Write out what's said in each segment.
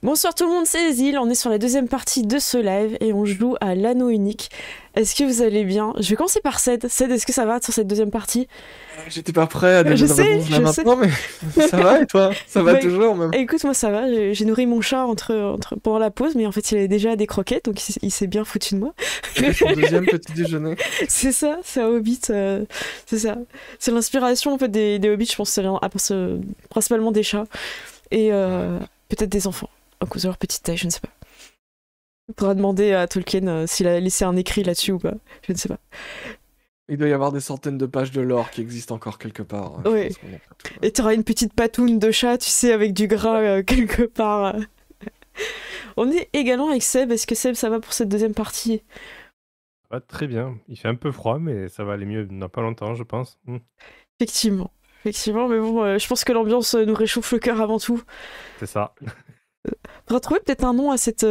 Bonsoir tout le monde, c'est Ezil, on est sur la deuxième partie de ce live et on joue à l'anneau unique. Est-ce que vous allez bien? Je vais commencer par Ced. Ced, est-ce que ça va sur cette deuxième partie? J'étais pas prêt à donner Je une sais, réponse là je maintenant, mais ça va et toi? Ça va Bah, toujours même? Écoute, moi ça va, j'ai nourri mon chat pendant la pause, mais en fait il avait déjà des croquettes, donc il s'est bien foutu de moi. C'était son deuxième petit déjeuner. C'est ça, c'est un Hobbit, c'est ça. C'est l'inspiration en fait des Hobbits, je pense que ça vient principalement des chats et peut-être des enfants, à cause de leur petite taille, je ne sais pas. On pourra demander à Tolkien s'il a laissé un écrit là-dessus ou pas, je ne sais pas. Il doit y avoir des centaines de pages de lore qui existent encore quelque part. Oui. Et t'auras une petite patoune de chat, tu sais, avec du gras quelque part. On est également avec Seb. Est-ce que Seb, ça va pour cette deuxième partie? Ça va très bien. Il fait un peu froid, mais ça va aller mieux dans pas longtemps, je pense. Effectivement, mais bon, je pense que l'ambiance nous réchauffe le cœur avant tout. C'est ça. On va trouver peut-être un nom à cette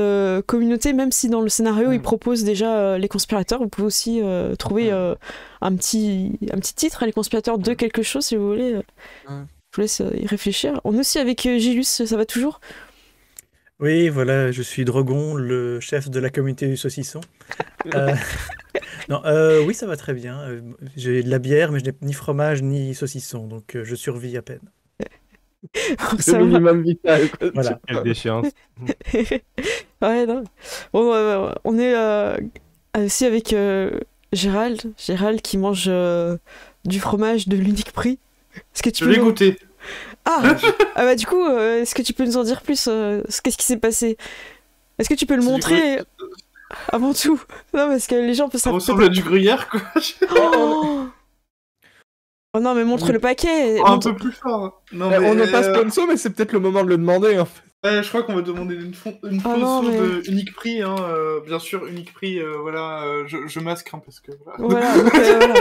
communauté, même si dans le scénario il propose déjà les conspirateurs. Vous pouvez aussi trouver un petit titre, les conspirateurs de quelque chose si vous voulez. Je vous laisse y réfléchir. On est aussi avec Gilus, ça va toujours? Oui, voilà, je suis Drogon, le chef de la communauté du saucisson. Non, oui, ça va très bien. J'ai de la bière, mais je n'ai ni fromage ni saucisson, donc je survis à peine. Le minimum vital. Quoi. Voilà. Quelle déchéance. Ouais, non. Bon, on est aussi avec Gérald qui mange du fromage de l'unique prix. Est-ce que tu Je l'ai goûté. Ah bah du coup, est-ce que tu peux nous en dire plus? Qu'est-ce qui s'est passé? Est-ce que tu peux le montrer avant tout? Non, parce que les gens peuvent Ça savoir. ressemble à du gruyère, quoi. Oh non, mais montre le paquet. Un peu plus fort. Non, mais, on n'est pas sponsor, mais c'est peut-être le moment de le demander en fait. Ouais, je crois qu'on va demander une fausse source de unique prix. Hein, bien sûr, unique prix, voilà. Je masque, hein, parce que voilà. Voilà.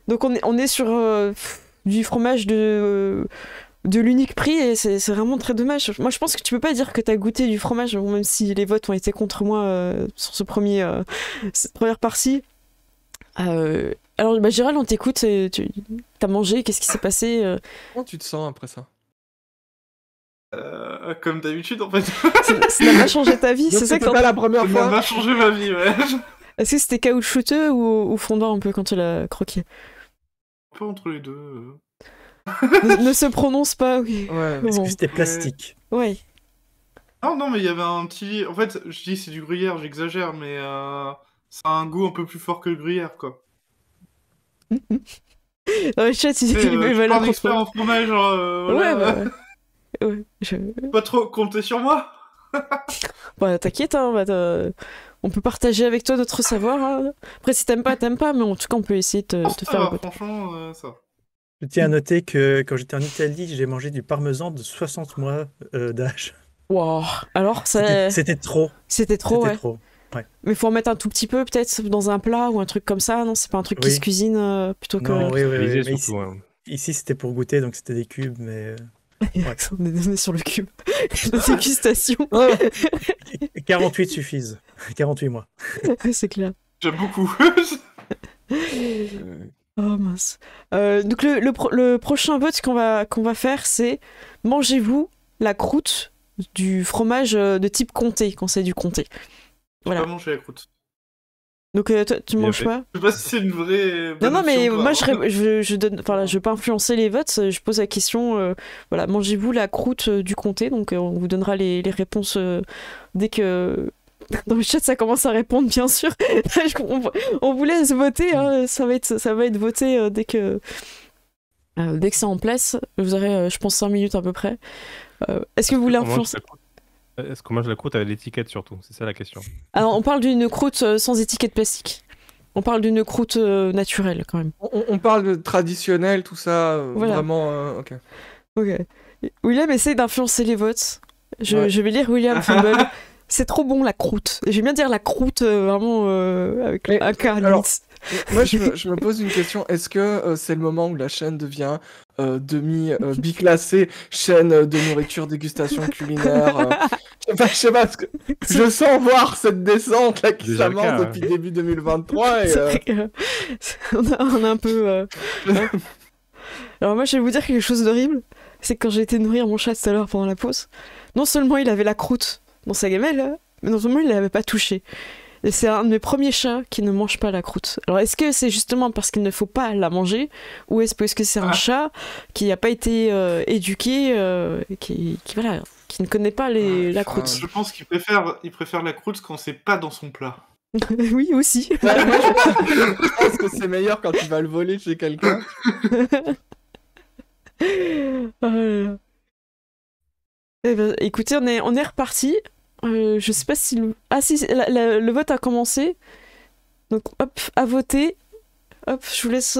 Donc on est sur du fromage de l'unique prix et c'est vraiment très dommage. Moi je pense que tu peux pas dire que t'as goûté du fromage, même si les votes ont été contre moi sur cette première partie. Alors bah, Gérald, on t'écoute, t'as mangé, qu'est-ce qui s'est passé? Comment tu te sens après ça? Comme d'habitude en fait. Ça n'a pas changé ta vie, c'est ça que pas la première fois. Ça m'a changé ma vie, ouais. Est-ce que c'était caoutchouteux ou fondant un peu quand tu l'as croqué? Un peu entre les deux. Ne se prononce pas, oui. Ouais. Est-ce que c'était plastique? Ouais. Non, mais il y avait un petit... En fait, je dis c'est du gruyère, j'exagère, mais ça a un goût un peu plus fort que le gruyère, quoi. Ouais, chat, il je suis pas un expert en fromage, voilà. Ouais, Pas trop compter sur moi. Bah t'inquiète, hein, on peut partager avec toi notre savoir. Hein. Après si t'aimes pas, mais en tout cas on peut essayer de te faire... Franchement, ça. Je tiens à noter que quand j'étais en Italie, j'ai mangé du parmesan de 60 mois d'âge. Wow. Alors ça... C'était trop. C'était trop, ouais. Trop. Ouais. Mais faut en mettre un tout petit peu peut-être dans un plat ou un truc comme ça, non? C'est pas un truc qui se cuisine plutôt que... Non, oui. Mais ici c'était pour goûter, donc c'était des cubes, mais... Ouais. On est sur le cube. La dégustation. 48 suffisent. 48 mois. C'est clair. J'aime beaucoup. Oh mince. Donc le prochain vote qu'on va faire, c'est mangez-vous la croûte du fromage de type comté, quand c'est du comté. Voilà. J'ai pas mangé la croûte. Donc toi, tu manges pas? Je sais pas si c'est une vraie... Non, mais moi je donne, enfin là, je veux pas influencer les votes, je pose la question, voilà, mangez-vous la croûte du comté? Donc on vous donnera les réponses dès que... Dans le chat ça commence à répondre bien sûr. on vous laisse voter, hein, ça va être voté dès que c'est en place. Vous aurez je pense 5 minutes à peu près. Est-ce que vous voulez influencer? Est-ce qu'on mange la croûte avec l'étiquette surtout? C'est ça la question. Alors on parle d'une croûte sans étiquette plastique. On parle d'une croûte naturelle quand même. On parle de traditionnel, tout ça, voilà. vraiment... Ok. William essaie d'influencer les votes. Je vais lire William Fumble. C'est trop bon la croûte. J'aime bien dire la croûte vraiment avec un cas. Alors, moi je me pose une question. Est-ce que c'est le moment où la chaîne devient biclassée chaîne de nourriture dégustation culinaire je sais pas parce que je sens voir cette descente là qui s'amorce depuis début 2023 et c'est vrai que on a un peu Alors moi je vais vous dire quelque chose d'horrible. C'est que quand j'ai été nourrir mon chat tout à l'heure pendant la pause, non seulement il avait la croûte dans sa gamelle, mais non seulement il l'avait pas touché. Et c'est un de mes premiers chats qui ne mange pas la croûte. Alors est-ce que c'est justement parce qu'il ne faut pas la manger, ou est-ce parce que c'est un chat qui n'a pas été éduqué, qui ne connaît pas la croûte? Je pense qu'il préfère la croûte quand c'est pas dans son plat. Oui, aussi. Ouais, moi, je pense que c'est meilleur quand tu vas le voler chez quelqu'un. Eh ben, écoutez, on est reparti. Je sais pas si le vote a commencé. Donc hop, à voter. Hop, je vous laisse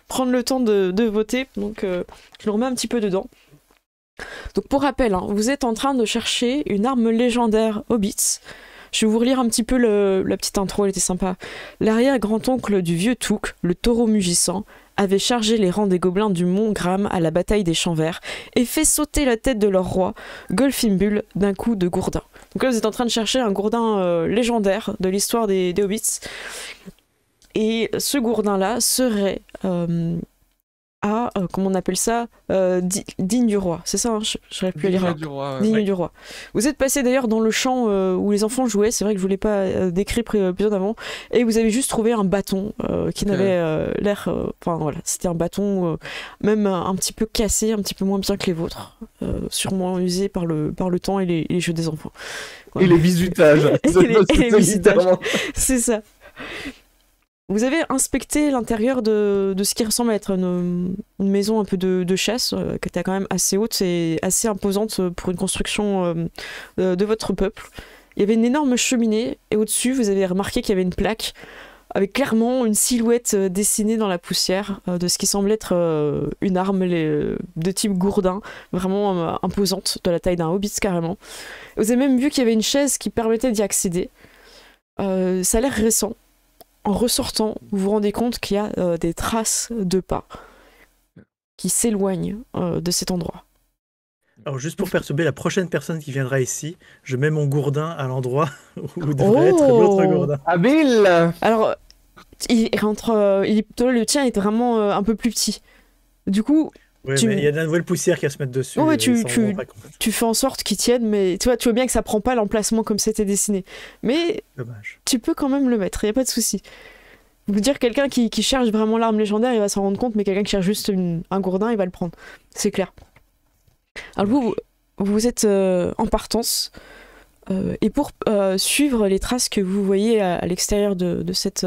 prendre le temps de voter. Donc je le remets un petit peu dedans. Donc pour rappel, hein, vous êtes en train de chercher une arme légendaire Hobbits. Je vais vous relire un petit peu la petite intro, elle était sympa. L'arrière-grand-oncle du vieux Touk, le taureau mugissant, avait chargé les rangs des gobelins du mont Gram à la bataille des Champs Verts et fait sauter la tête de leur roi, Golfimbul, d'un coup de gourdin. Donc là, vous êtes en train de chercher un gourdin légendaire de l'histoire des Hobbits. Et ce gourdin-là serait comment on appelle ça, digne du roi. C'est ça, hein, j'aurais pu lire. Digne du roi. Ouais. Digne du roi. Vous êtes passé d'ailleurs dans le champ où les enfants jouaient, c'est vrai que je ne vous l'ai pas décrit plus en avant, et vous avez juste trouvé un bâton qui n'avait l'air... Enfin voilà, c'était un bâton même un petit peu cassé, un petit peu moins bien que les vôtres, sûrement usé par le temps et les jeux des enfants. Voilà. Et les bisutages. et les bisutages. C'est ça. Vous avez inspecté l'intérieur de ce qui ressemble à être une maison un peu de chasse, qui était quand même assez haute et assez imposante pour une construction de votre peuple. Il y avait une énorme cheminée, et au-dessus, vous avez remarqué qu'il y avait une plaque avec clairement une silhouette dessinée dans la poussière de ce qui semble être une arme de type gourdin, vraiment imposante, de la taille d'un hobbit carrément. Vous avez même vu qu'il y avait une chaise qui permettait d'y accéder. Ça a l'air récent. En ressortant, vous vous rendez compte qu'il y a des traces de pas qui s'éloignent de cet endroit. Alors juste pour perturber la prochaine personne qui viendra ici, je mets mon gourdin à l'endroit où devrait être l'autre gourdin. Habile. Alors, le tien est vraiment un peu plus petit. Du coup... Oui, mais il y a de la nouvelle poussière qui va se mettre dessus. Ouais, tu fais en sorte qu'ils tiennent, mais tu vois bien que ça prend pas l'emplacement comme c'était dessiné. Mais dommage. Tu peux quand même le mettre, il n'y a pas de souci. Vous dire quelqu'un qui cherche vraiment l'arme légendaire, il va s'en rendre compte, mais quelqu'un qui cherche juste un gourdin, il va le prendre. C'est clair. Alors vous êtes en partance, et pour suivre les traces que vous voyez à l'extérieur de cette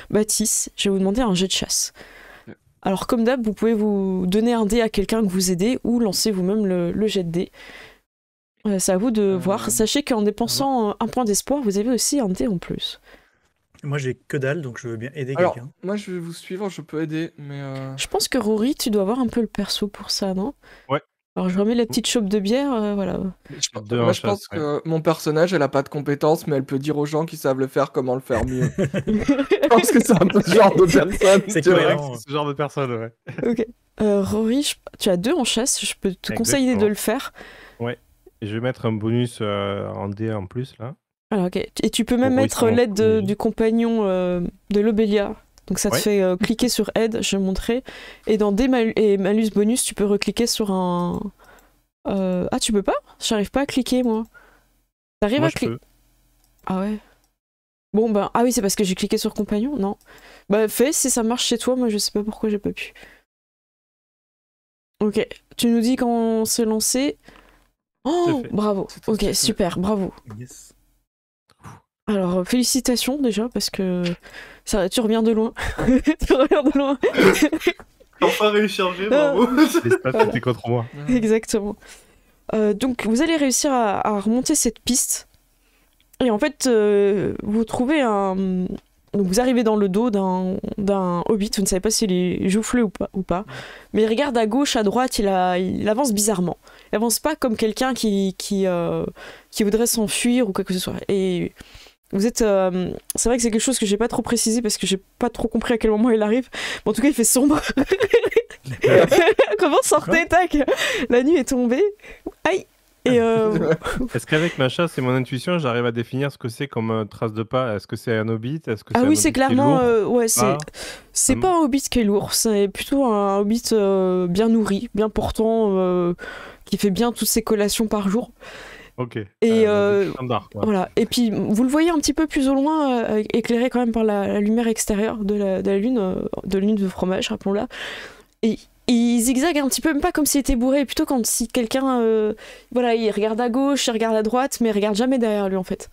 bâtisse, je vais vous demander un jet de chasse. Alors comme d'hab, vous pouvez vous donner un dé à quelqu'un que vous aidez ou lancer vous-même le jet de dé. C'est à vous de voir. Sachez qu'en dépensant un point d'espoir, vous avez aussi un dé en plus. Moi j'ai que dalle, donc je veux bien aider quelqu'un. Moi je vais vous suivre, je peux aider, mais... Je pense que Rory, tu dois avoir un peu le perso pour ça, non? Ouais. Alors je remets la petite chope de bière, voilà. Je pense que mon personnage, elle a pas de compétences, mais elle peut dire aux gens qui savent le faire comment le faire mieux. Je pense que c'est un peu ce genre de personne. C'est cohérent. Ce genre de personne, ouais. Ok. Rory, tu as 2 en chasse, je peux te conseiller de le faire. Ouais. Et je vais mettre un bonus en dé en plus, là. Alors, ok. Et tu peux même mettre l'aide du compagnon de l'Obélia. Donc ça te fait cliquer sur aide, je vais montrer. Et dans des malus bonus, tu peux recliquer sur un... Ah, tu peux pas? J'arrive pas à cliquer, moi. T'arrives à cliquer? Ah ouais. Bon, bah... Ah oui, c'est parce que j'ai cliqué sur compagnon? Non. Bah, fais, si ça marche chez toi, moi je sais pas pourquoi j'ai pas pu. Ok. Tu nous dis quand on s'est lancé. Oh, bravo. Ok, super, bravo. Yes. Alors, félicitations déjà, parce que tu reviens de loin. Tu reviens de loin. Enfin réussi à charger, bravo. L'espace était contre moi. Exactement. Donc, vous allez réussir à remonter cette piste. Et en fait, vous trouvez un... Donc, vous arrivez dans le dos d'un hobbit. Vous ne savez pas s'il est joufflu ou pas. Mais il regarde à gauche, à droite, il avance bizarrement. Il avance pas comme quelqu'un qui voudrait s'enfuir ou quoi que ce soit. Et... Vous êtes... c'est vrai que c'est quelque chose que j'ai pas trop précisé parce que j'ai pas trop compris à quel moment il arrive. Mais en tout cas, il fait sombre. Comment sortez, tac? La nuit est tombée. Aïe! Et Est-ce qu'avec ma chasse et mon intuition, j'arrive à définir ce que c'est comme trace de pas? Est-ce que c'est un hobbit? Est-ce que Ah oui, c'est hobbit clairement... ouais, c'est Ah. pas un hobbit qui est lourd. C'est plutôt un hobbit bien nourri, bien portant, qui fait bien toutes ses collations par jour. Ok. Et standard, quoi. voilà. Et puis vous le voyez un petit peu plus au loin, éclairé quand même par la lumière extérieure de la lune, de fromage, rappelons-la. Et il zigzague un petit peu, même pas comme s'il était bourré, plutôt comme si quelqu'un, voilà, il regarde à gauche, il regarde à droite, mais il regarde jamais derrière lui en fait.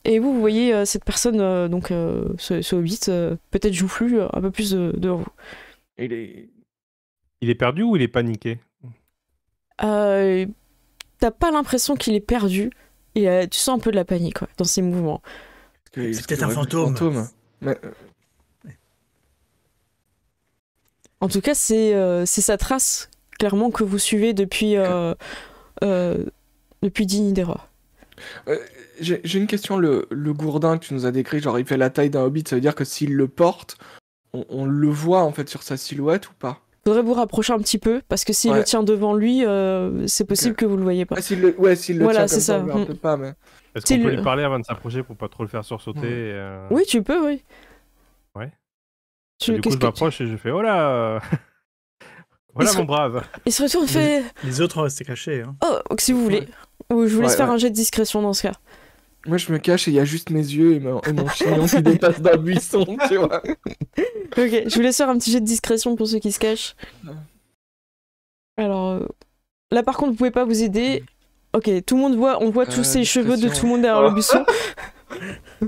Et vous voyez cette personne, donc ce hobbit, peut-être joufflu, un peu plus devant vous. Il est perdu ou il est paniqué? T'as pas l'impression qu'il est perdu, et tu sens un peu de la panique dans ses mouvements. C'est peut-être un fantôme. Mais... En tout cas, c'est sa trace, clairement, que vous suivez depuis Dinidera. J'ai une question, le gourdin que tu nous as décrit, genre il fait la taille d'un hobbit, ça veut dire que s'il le porte, on le voit en fait sur sa silhouette ou pas? Faudrait vous rapprocher un petit peu, parce que s'il le tient devant lui, c'est possible que vous le voyez pas. S'il le voilà, tient comme c'est ça, ça. on le verra peut-être pas, mais... Est-ce qu'on peut lui parler avant de s'approcher pour pas trop le faire sursauter Oui, tu peux, oui. Ouais. Du coup, je m'approche et je fais « Oh là voilà mon brave !» Il se retourne et fait... Les autres ont resté cachés. Hein. Oh, si vous voulez. Ou je vous laisse faire un jet de discrétion dans ce cas. Moi, je me cache et il y a juste mes yeux et mon chignon qui dépasse d'un buisson, tu vois. Ok, je vous laisse faire un petit jet de discrétion pour ceux qui se cachent. Alors, là par contre, vous pouvez pas vous aider. Ok, tout le monde voit, on voit tous ces cheveux de tout le monde derrière le buisson.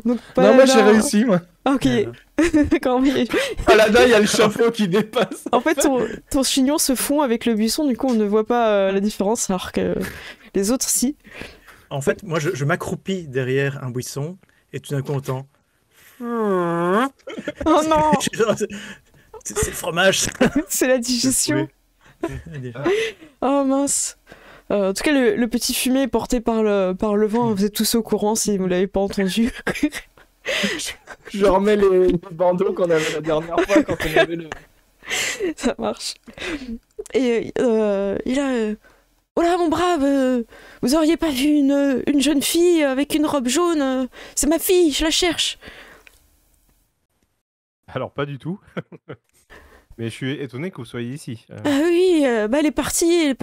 Donc, non, moi j'ai réussi, moi. Ok. Quand même. Là-dedans, il y a le chapeau qui dépasse. En fait, ton chignon se fond avec le buisson, du coup, on ne voit pas la différence, alors que les autres, si. En fait, moi, je m'accroupis derrière un buisson, et tout d'un coup, on entend... Oh non. C'est le fromage. C'est la digestion. Oh mince. En tout cas, le petit fumet porté par le vent, vous êtes tous au courant si vous l'avez pas entendu. Je remets les bandeaux qu'on avait la dernière fois quand on avait le... Ça marche. Et il a... Oh là, mon brave, vous auriez pas vu une jeune fille avec une robe jaune? C'est ma fille, je la cherche. Alors, pas du tout. Mais je suis étonné que vous soyez ici. Ah oui, elle est partie,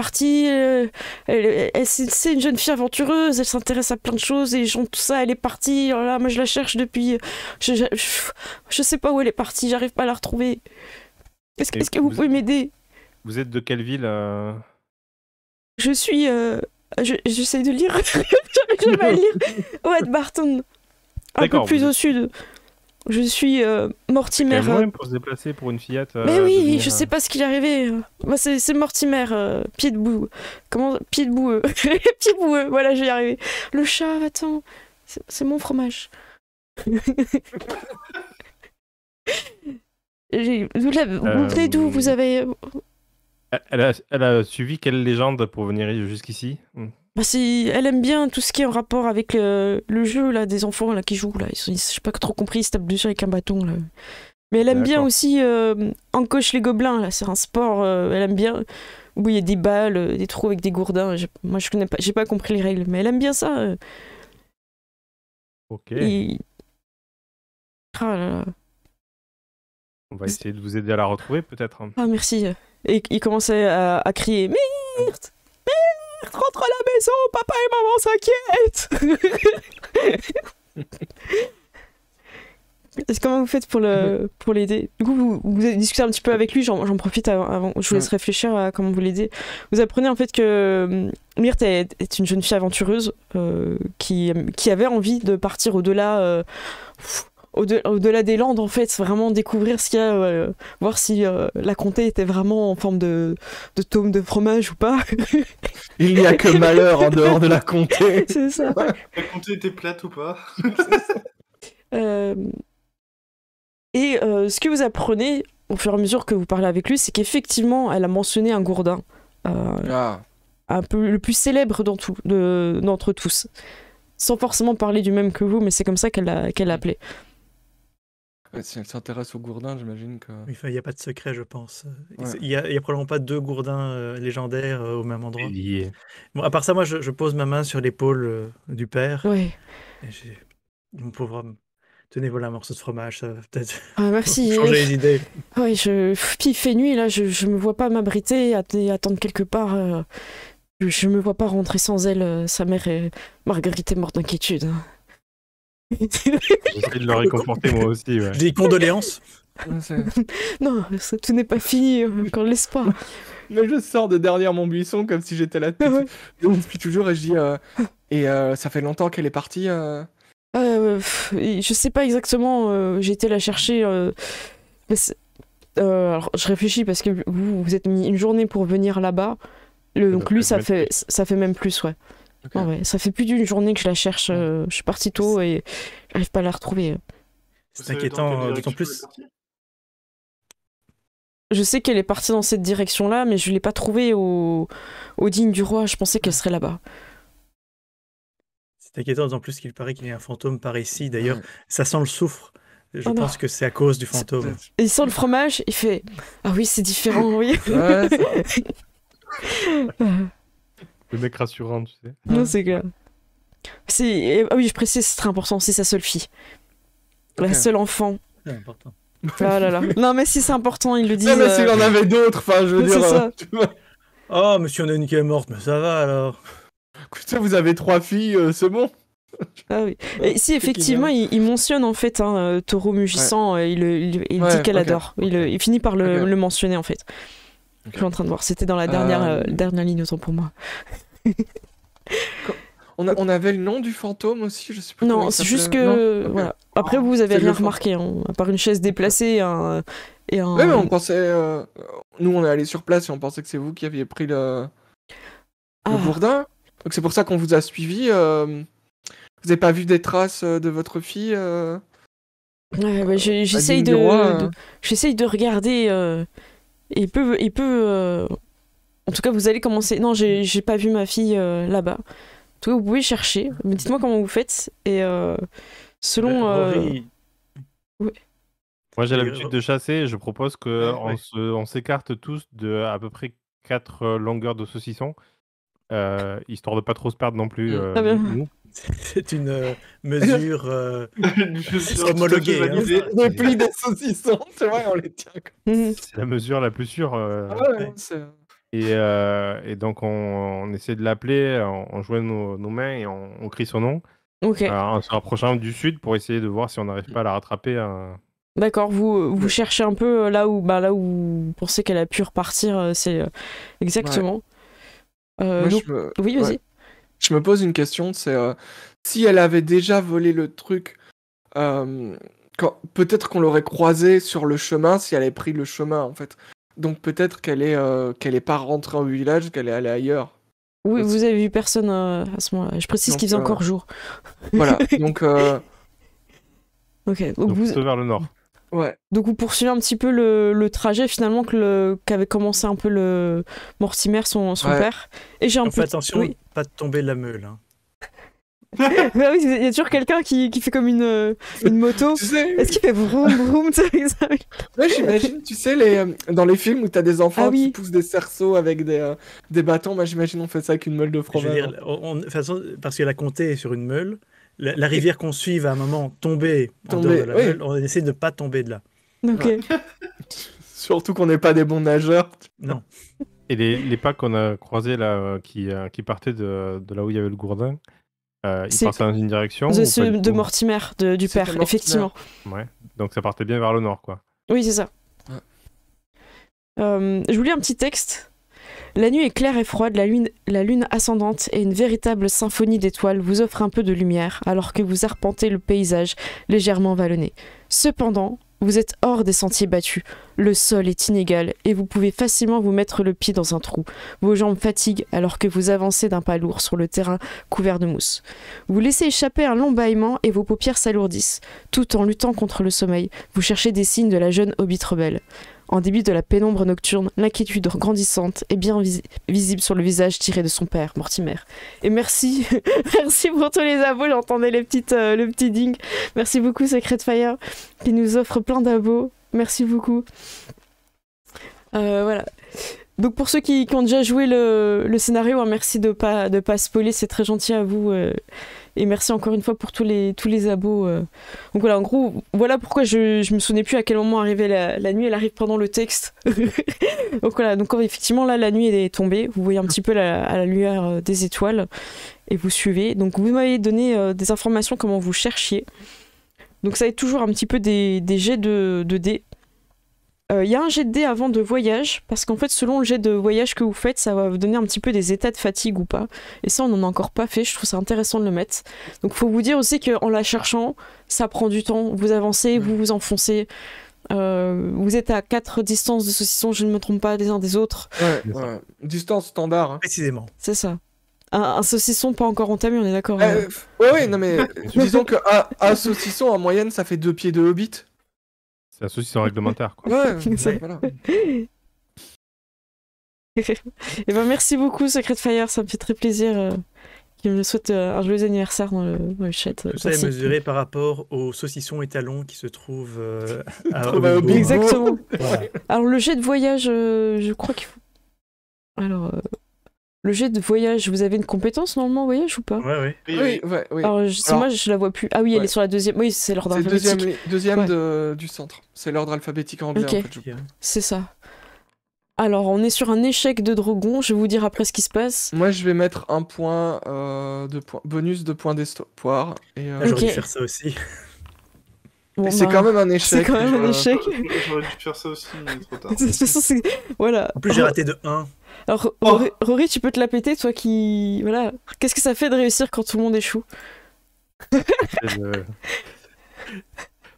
c'est une jeune fille aventureuse, elle s'intéresse à plein de choses, et tout ça, elle est partie, oh là, moi je la cherche depuis... Je sais pas où elle est partie, j'arrive pas à la retrouver. Est-ce que vous pouvez m'aider? Vous êtes de quelle ville Je suis... J'essaie de lire, j'arrive jamais à lire. Ouais, Barton, un peu plus au sud. Je suis Mortimer. C'est moyen pour se déplacer pour une fillette. Mais oui, je sais pas ce qui est arrivé. Moi, c'est Mortimer, pied de boue. Comment? Pied de boueux. Pied boueux, voilà, je vais y arriver. Le chat, attends, c'est mon fromage. Vous venez d'où? Vous avez... Elle a suivi quelle légende pour venir jusqu'ici? Bah elle aime bien tout ce qui est en rapport avec le jeu là, des enfants là, qui jouent. Là. J'ai pas trop compris, ils se tapent dessus avec un bâton. Là. Mais elle aime bien aussi encoche les gobelins. Là. C'est un sport, elle aime bien. Où il y a des balles, des trous avec des gourdins. Moi je connais pas, j'ai pas compris les règles, mais elle aime bien ça. Ok. Et... Ah là là. On va essayer de vous aider à la retrouver peut-être. Ah merci. Et il commençait à crier Merde! Rentre à la maison, papa et maman s'inquiètent. Comment vous faites pour l'aider? Du coup, vous discutez un petit peu avec lui, j'en profite avant, je vous laisse réfléchir à comment vous l'aider. Vous apprenez en fait que Myrthe est une jeune fille aventureuse qui avait envie de partir au-delà des Landes, en fait, vraiment découvrir ce qu'il y a, voir si la comté était vraiment en forme de tome de fromage ou pas. Il n'y a que malheur en dehors de la comté. C'est ça. La comté était plate ou pas? Et ce que vous apprenez au fur et à mesure que vous parlez avec lui, c'est qu'effectivement, elle a mentionné un gourdin. Un peu le plus célèbre d'entre tous. Sans forcément parler du même que vous, mais c'est comme ça qu'elle l'a appelé. Si elle s'intéresse au gourdin, j'imagine que... Il n'y a pas de secret, je pense. Ouais. Il y a probablement pas deux gourdins légendaires au même endroit. Lié. Bon, à part ça, moi, je pose ma main sur l'épaule du père. Oui. Mon pauvre homme, tenez, voilà un morceau de fromage, ça va peut-être merci. changer les idées. Oui, puis il fait nuit, là, je me vois pas m'abriter et attendre quelque part. Je me vois pas rentrer sans elle. Sa mère est... Marguerite est morte d'inquiétude. J'essaie de le réconforter moi aussi. Ouais. Je dis condoléances. Non, tout n'est pas fini, encore l'espoir. Mais je sors de derrière mon buisson comme si j'étais là depuis toujours et je dis ça fait longtemps qu'elle est partie. Je sais pas exactement, j'ai été la chercher. Alors je réfléchis parce que vous êtes mis une journée pour venir là-bas. Donc lui ça fait même plus, ouais. Okay. Ouais. Ça fait plus d'une journée que je la cherche. Je suis partie tôt et j'arrive pas à la retrouver. C'est inquiétant, d'autant plus. Je sais qu'elle est partie dans cette direction-là, mais je l'ai pas trouvée au digne du roi. Je pensais qu'elle serait là-bas. C'est inquiétant, d'autant plus qu'il paraît qu'il y a un fantôme par ici. D'ailleurs, ça sent le soufre. Je pense que c'est à cause du fantôme. Et il sent le fromage, il fait « Ah oui, c'est différent, oui. » Le mec rassurant, tu sais. Non, c'est clair. Ah oui, je précise, c'est très important, c'est sa seule fille. La seule enfant. C'est important. Ah là là. Non, mais si c'est important, ils le disent. Non, mais s'il en avait d'autres, enfin, je veux dire. Ça. Oh, mais si on a une qui est morte, mais ça va alors. Écoutez, vous avez 3 filles, c'est bon. Ah oui. Et si, effectivement, il mentionne en fait Taureau mugissant, il dit qu'elle adore. Il finit par le mentionner en fait. Je suis en train de voir, c'était dans la dernière ligne, autant pour moi. On avait le nom du fantôme aussi, je sais pas. Non, c'est juste que. Voilà. Après, vous avez rien remarqué, hein, à part une chaise déplacée et un. Ouais, mais on pensait. Nous, on est allés sur place et on pensait que c'est vous qui aviez pris le bourdin. Donc c'est pour ça qu'on vous a suivi. Vous avez pas vu des traces de votre fille Ouais, j'essaye de regarder. Il peut. En tout cas, vous allez commencer. Non, j'ai pas vu ma fille là-bas. En tout cas, vous pouvez chercher. Mais dites-moi comment vous faites. Et selon. Ouais. Moi, j'ai l'habitude de chasser. Je propose qu'on s'écarte tous de à peu près 4 longueurs de saucisson, histoire de pas trop se perdre non plus. Nous. C'est une mesure homologuée. Les plis des saucissons, c'est vrai, on les tient. C'est la mesure la plus sûre. Et donc, on essaie de l'appeler, on joint nos mains et on crie son nom. Ok. En se rapprochant du sud pour essayer de voir si on n'arrive pas à la rattraper. D'accord, vous cherchez un peu là où vous pensez qu'elle a pu repartir, c'est exactement. Oui, vas-y. Je me pose une question, c'est si elle avait déjà volé le truc, peut-être qu'on l'aurait croisée sur le chemin si elle avait pris le chemin en fait. Donc peut-être qu'elle est pas rentrée au village, qu'elle est allée ailleurs. Oui, vous avez vu personne à ce moment-là. Je précise qu'il faisait encore jour. Voilà, donc... Ok, donc plutôt vers le nord. Ouais. Donc vous poursuivez un petit peu le trajet finalement qu'avait commencé un peu le Mortimer, son père. Et j'ai un peu... attention, pas de tomber de la meule. Hein. Bah oui, il y a toujours quelqu'un qui fait comme une moto. Tu sais... Est-ce qu'il fait vroom vroom? Ouais, j'imagine, tu sais, dans les films où t'as des enfants qui poussent des cerceaux avec des bâtons, bah, j'imagine on fait ça avec une meule de fromage. De toute façon, parce qu'elle a compté sur une meule, la rivière qu'on suit va à un moment tomber en dehors de la meule, on essaie de ne pas tomber de là. Ok. Ouais. Surtout qu'on n'est pas des bons nageurs. Non. Et les pas qu'on a croisés là, qui partaient de là où il y avait le gourdin, ils partaient dans une direction de Mortimer, du père, Mortimer. Effectivement. Ouais, donc ça partait bien vers le nord, quoi. Oui, c'est ça. Ouais. Je vous lis un petit texte. La nuit est claire et froide, la lune ascendante et une véritable symphonie d'étoiles vous offrent un peu de lumière alors que vous arpentez le paysage légèrement vallonné. Cependant, vous êtes hors des sentiers battus, le sol est inégal et vous pouvez facilement vous mettre le pied dans un trou. Vos jambes fatiguent alors que vous avancez d'un pas lourd sur le terrain couvert de mousse. Vous laissez échapper un long bâillement et vos paupières s'alourdissent. Tout en luttant contre le sommeil, vous cherchez des signes de la jeune hobbit rebelle. En début de la pénombre nocturne, l'inquiétude grandissante est bien visible sur le visage tiré de son père, Mortimer. Et merci, merci pour tous les abos, j'entendais le petit ding. Merci beaucoup Secret Fire, qui nous offre plein d'abos. Merci beaucoup. Voilà. Donc pour ceux qui ont déjà joué le scénario, hein, merci de pas spoiler, c'est très gentil à vous Et merci encore une fois pour tous les abos. Donc voilà, en gros, voilà pourquoi je me souvenais plus à quel moment arrivait la nuit. Elle arrive pendant le texte. Donc voilà, donc effectivement là, la nuit est tombée. Vous voyez un petit peu à la lueur des étoiles et vous suivez. Donc vous m'avez donné des informations comment vous cherchiez. Donc ça va être toujours un petit peu des jets de dés. Il y a un jet de dés avant de voyage, parce qu'en fait, selon le jet de voyage que vous faites, ça va vous donner un petit peu des états de fatigue ou pas. Et ça, on n'en a encore pas fait, je trouve ça intéressant de le mettre. Donc il faut vous dire aussi qu'en la cherchant, ça prend du temps. Vous avancez, vous vous enfoncez. Vous êtes à 4 distances de saucisson, je ne me trompe pas, des uns des autres. Ouais. Distance standard. Hein. Précisément. C'est ça. Un saucisson pas encore entamé, on est d'accord Ouais, non mais disons qu'un saucisson, en moyenne, ça fait 2 pieds de hobbit. C'est un saucisson réglementaire, quoi. Ouais, voilà. Et ben merci beaucoup Secret Fire, ça me fait très plaisir qu'il me souhaite un joyeux anniversaire dans le chat. Tout ça est mesuré par rapport au saucisson étalon qui se trouve à Hobbiton. Exactement. Voilà. Alors le jet de voyage, je crois qu'il faut... Alors, le jet de voyage, vous avez une compétence normalement voyage ou pas? Ouais. Oui. Alors, moi je la vois plus. Ah oui, elle est sur la deuxième. Oui, c'est l'ordre alphabétique. Deuxième du centre. C'est l'ordre alphabétique anglais. Ok. En fait, c'est ça. Alors, on est sur un échec de dragon. Je vais vous dire après ce qui se passe. Moi, je vais mettre un point bonus de points d'espoir. Et J'aurais dû faire ça aussi. Bon, c'est quand même un échec. C'est quand même un échec. J'aurais dû faire ça aussi, mais trop tard. De toute façon, voilà. En plus, j'ai raté de 1. Alors, Rory, tu peux te la péter, toi qui... Voilà. Qu'est-ce que ça fait de réussir quand tout le monde échoue?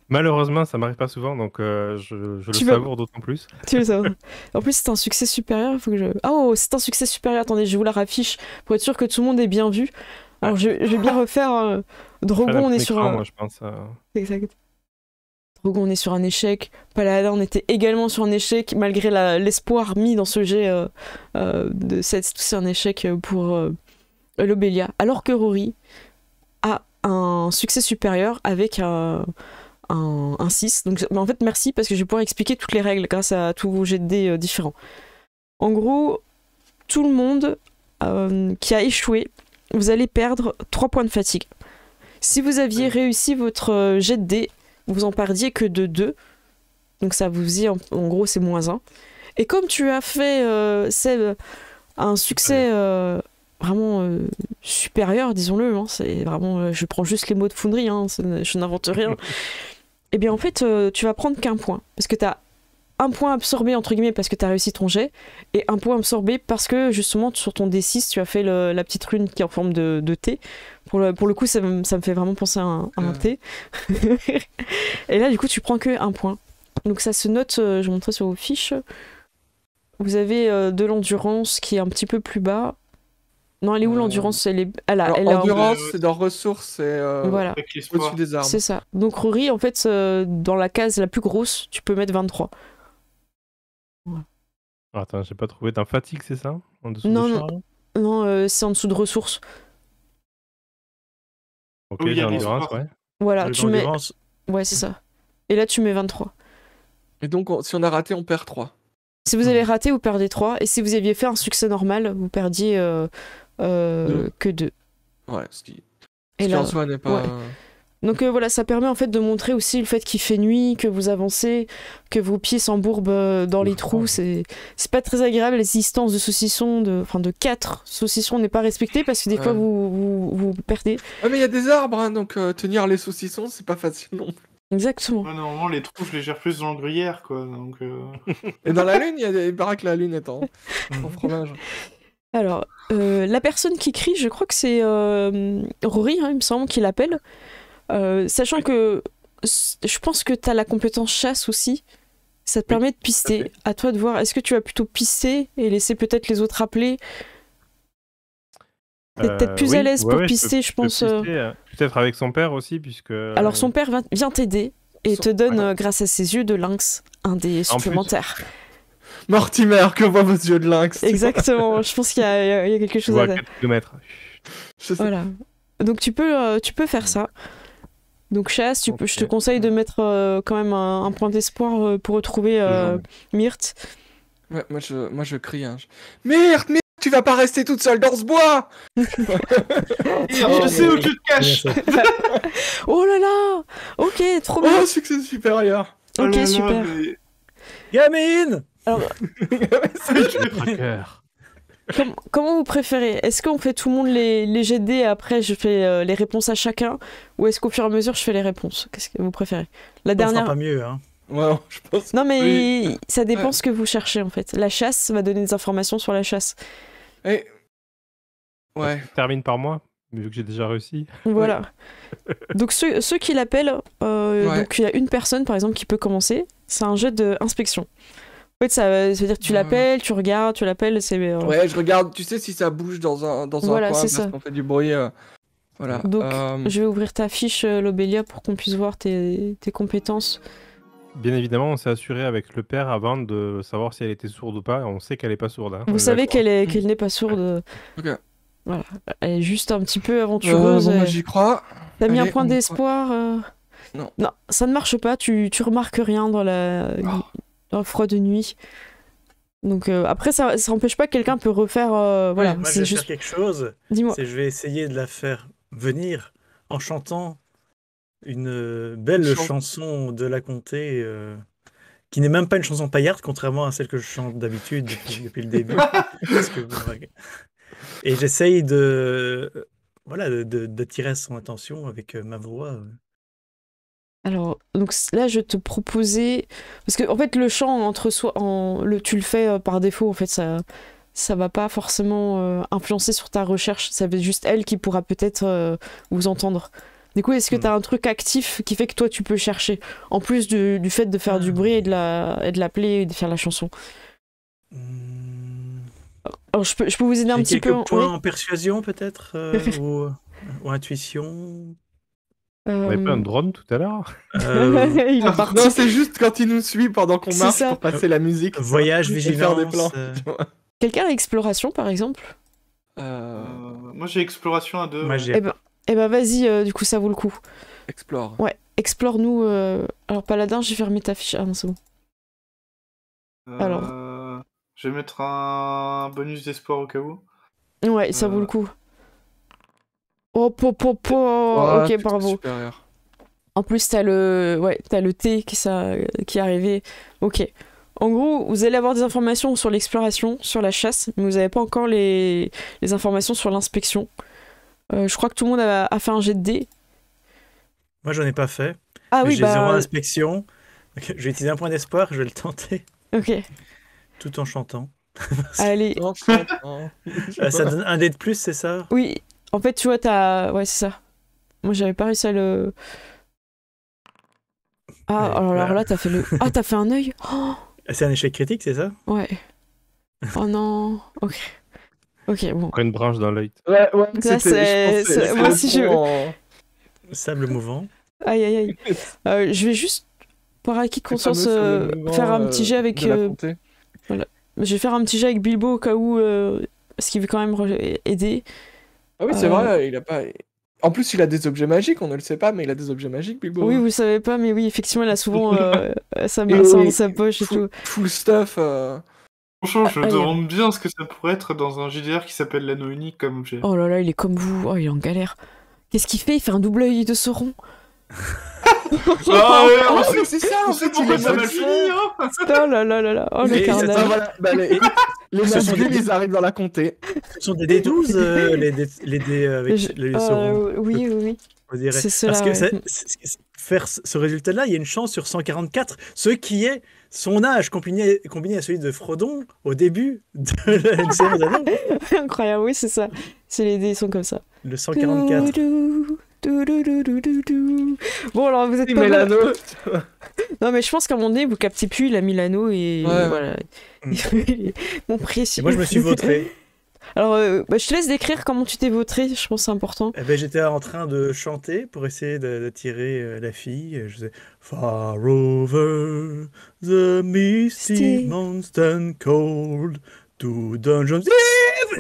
Malheureusement, ça m'arrive pas souvent, donc je le savoure d'autant plus. Tu le savoures. En plus, c'est un succès supérieur. Faut que je... Oh, c'est un succès supérieur. Attendez, je vous la raffiche pour être sûr que tout le monde ait bien vu. Alors, je vais bien refaire. Drogon, on est sur un... Moi, je pense. Exact. Drogon, on est sur un échec. Paladin, on était également sur un échec, malgré l'espoir mis dans ce jet de 7. C'est un échec pour l'Obélia. Alors que Rory a un succès supérieur avec un 6. Donc, en fait, merci, parce que je vais pouvoir expliquer toutes les règles grâce à tous vos jets de dés différents. En gros, tout le monde qui a échoué, vous allez perdre 3 points de fatigue. Si vous aviez réussi votre jet de dés, vous en perdiez que de 2. Donc ça vous dit, en gros, c'est -1. Et comme tu as fait, Seb, un succès vraiment supérieur, disons-le, hein, c'est vraiment, je prends juste les mots de Foundry, hein, je n'invente rien. Et bien en fait, tu vas prendre qu'un point. Parce que tu as un point absorbé, entre guillemets, parce que tu as réussi ton jet, et un point absorbé parce que, justement, sur ton D6, tu as fait la petite rune qui est en forme de T. Pour le coup, ça me fait vraiment penser à un T. Et là, du coup, tu prends que un point. Donc ça se note, je vais montrer sur vos fiches. Vous avez de l'endurance qui est un petit peu plus bas. Non, elle est où l'endurance? L'endurance, c'est dans ressources et voilà. au-dessus des armes. C'est ça. Donc Rory, en fait, dans la case la plus grosse, tu peux mettre 23. Ouais. Attends, j'ai pas trouvé. T'as fatigue, c'est ça? En dessous Non, c'est en dessous de ressources. Ok, j'ai endurance, ouais. Voilà, tu mets... Ouais, c'est ça. Et là, tu mets 23. Et donc, si on a raté, on perd 3. Si vous avez raté, vous perdez 3. Et si vous aviez fait un succès normal, vous perdiez que 2. Ouais, ce qui en soi n'est pas... Ouais. Donc voilà, ça permet en fait de montrer aussi le fait qu'il fait nuit, que vous avancez, que vos pieds s'embourbent dans les trous. C'est pas très agréable. Les distances de saucisson, de 4 saucissons n'est pas respectée parce que des fois vous perdez. Ah mais il y a des arbres, hein, donc tenir les saucissons, c'est pas facile non plus. Exactement. Ouais, normalement, les trous, je les gère plus dans le gruyère, quoi. Donc, Et dans la lune, il paraît que la lune est en fromage. Alors, la personne qui crie, je crois que c'est Rory, hein, il me semble qu'il l'appelle. Sachant que je pense que tu as la compétence chasse aussi. Ça te permet de pister. À toi de voir. Est-ce que tu vas plutôt pister et laisser peut-être les autres appeler? T'es peut-être plus à l'aise pour pister, je pense. Peut-être avec son père aussi, puisque... Alors son père vient t'aider et te donne, grâce à ses yeux de lynx, un dé supplémentaire. Mortimer, que voient vos yeux de lynx? Exactement, je pense qu'il y a quelque chose à dire. 4 km. Voilà. Donc tu peux faire ça. Donc chasse, je te conseille de mettre quand même un point d'espoir pour retrouver Myrthe. Ouais, moi je crie. Hein. Myrthe, Tu vas pas rester toute seule dans ce bois. Je sais où tu te caches. Oh là là. Ok, trop bien. Oh, succès supérieur. Ok, Oh là là, super. mais- Gamine! Alors, Tracker. comment vous préférez? Est-ce qu'on fait tout le monde les jets de dés et après je fais les réponses à chacun? Ou est-ce qu'au fur et à mesure je fais les réponses? Qu'est-ce que vous préférez? La On fera dernière. pas mieux, hein. Ouais, je pense. Non, mais Oui. ça dépend Ouais. ce que vous cherchez en fait. La chasse va donner des informations sur la chasse. Et... Ouais. Termine par moi, vu que j'ai déjà réussi. Voilà. Donc ceux qui l'appellent, Ouais. donc il y a une personne par exemple qui peut commencer. C'est un jet d'inspection. En fait, ça veut dire que tu l'appelles, tu regardes, tu l'appelles, c'est. Ouais, je regarde, tu sais si ça bouge dans un Voilà, coin c'est parce ça. qu'on fait du bruit. Voilà. Donc, je vais ouvrir ta fiche, Lobélia, pour qu'on puisse voir tes compétences. Bien évidemment, on s'est assuré avec le père avant de savoir si elle était sourde ou pas. On sait qu'elle est pas sourde. Hein. Vous savez qu'elle n'est pas sourde. Ok. Voilà. Elle est juste un petit peu aventureuse. Bon, bah, j'y crois. T'as mis un Allez, point on y d'espoir Non. Non, ça ne marche pas. Tu remarques rien dans la froide nuit. Donc après, ça n'empêche pas que quelqu'un peut refaire. Voilà, Moi, je c'est vais juste. faire quelque chose. Dis-moi. C'est je vais essayer de la faire venir en chantant une belle Chanson. chanson de la comté qui n'est même pas une chanson paillarde, contrairement à celle que je chante d'habitude depuis le début. Parce que, et j'essaye d'attirer son attention avec ma voix. Alors, donc là, je te proposais. Parce que, en fait, le chant entre soi, tu le fais par défaut, en fait, ça va pas forcément influencer sur ta recherche. Ça va être juste elle qui pourra peut-être vous entendre. Du coup, est-ce que tu as un truc actif qui fait que toi, tu peux chercher, en plus du fait de faire du bruit et de l'appeler et de faire la chanson? Alors, je peux vous aider un petit peu. Quelques points en persuasion, peut-être ou intuition. On avait pas un drone tout à l'heure. Il est parti. Non, c'est juste quand il nous suit pendant qu'on C'est marche ça. pour passer la musique. Voyage, et vigilance. faire des plans. Quelqu'un a exploration, par exemple? Moi j'ai exploration à 2. Moi, j'ai Eh ben vas-y, du coup ça vaut le coup. Explore. Ouais, explore-nous. Alors Paladin, j'ai fermé ta fiche. Ah non, c'est bon. Alors. Je vais mettre un bonus d'espoir au cas où. Ouais, ça vaut le coup. Oh, Oh, ok, succès bravo. supérieur. En plus, t'as le T qui est arrivé. Ok. En gros, vous allez avoir des informations sur l'exploration, sur la chasse, mais vous n'avez pas encore les informations sur l'inspection. Je crois que tout le monde a fait un jet de dés. Moi, j'en ai pas fait. Ah oui, J'ai bah. 0 inspection. Donc, je vais utiliser un point d'espoir, je vais le tenter, Ok. tout en chantant. Allez. Non, non. Ça donne un dé de plus, c'est ça? Oui. En fait, tu vois, ouais, c'est ça. Moi, j'avais pas réussi à le. Ah, Ouais, alors voilà. là, t'as fait le. Ah, t'as fait un œil. Oh, C'est un échec critique, c'est ça? ouais. Oh non. Ok. Ok, bon. Encore une branche dans l'œil. Ouais, Ça, moi aussi, je. Sable mouvant. Aïe, aïe, aïe. Je vais juste, par acquis de conscience, faire un petit jet avec. Je vais faire un petit jet avec Bilbo au cas où. Parce qu'il veut quand même aider. Ah oui, c'est vrai, il a pas. En plus, il a des objets magiques, on ne le sait pas, mais il a des objets magiques, Bilbo. Oui, vous savez pas, mais oui, effectivement, il a souvent sa main Et dans oui, sa poche et tout. Full stuff. Franchement, je me Ah, demande bien ce que ça pourrait être dans un JDR qui s'appelle l'anneau unique comme objet. Oh là là, il est comme vous. Oh, il est en galère. Qu'est-ce qu'il fait? Il fait un double œil de Sauron. Ah ouais, c'est ça, en fait, il pourquoi est ça mal motivé. fini, hein. Oh là là là là. Oh, le Mais carnage. Ah, voilà. Bah, les Ce sont magies, des- ils arrivent dans la comté. Ce sont des D12, les dés avec les Saurons, Oui, oui, oui. on dirait. C'est cela, Parce que ouais. faire ce résultat-là, il y a une chance sur 144, ce qui est son âge combiné à celui de Frodon au début de la série d'anneaux. Incroyable, oui, c'est ça. C'est les dés, ils sont comme ça. Le 144. Bon, alors vous êtes Il pas met mal. l'anneau. Non, mais je pense qu'à un moment donné, vous captez plus, il a mis l'anneau et Ouais. voilà. Mon précieux. Et moi, je me suis vautré. Alors, je te laisse décrire comment tu t'es vautré, je pense que c'est important. Eh ben, j'étais en train de chanter pour essayer d'attirer la fille. Je faisais Far over the misty mountain cold to dungeons.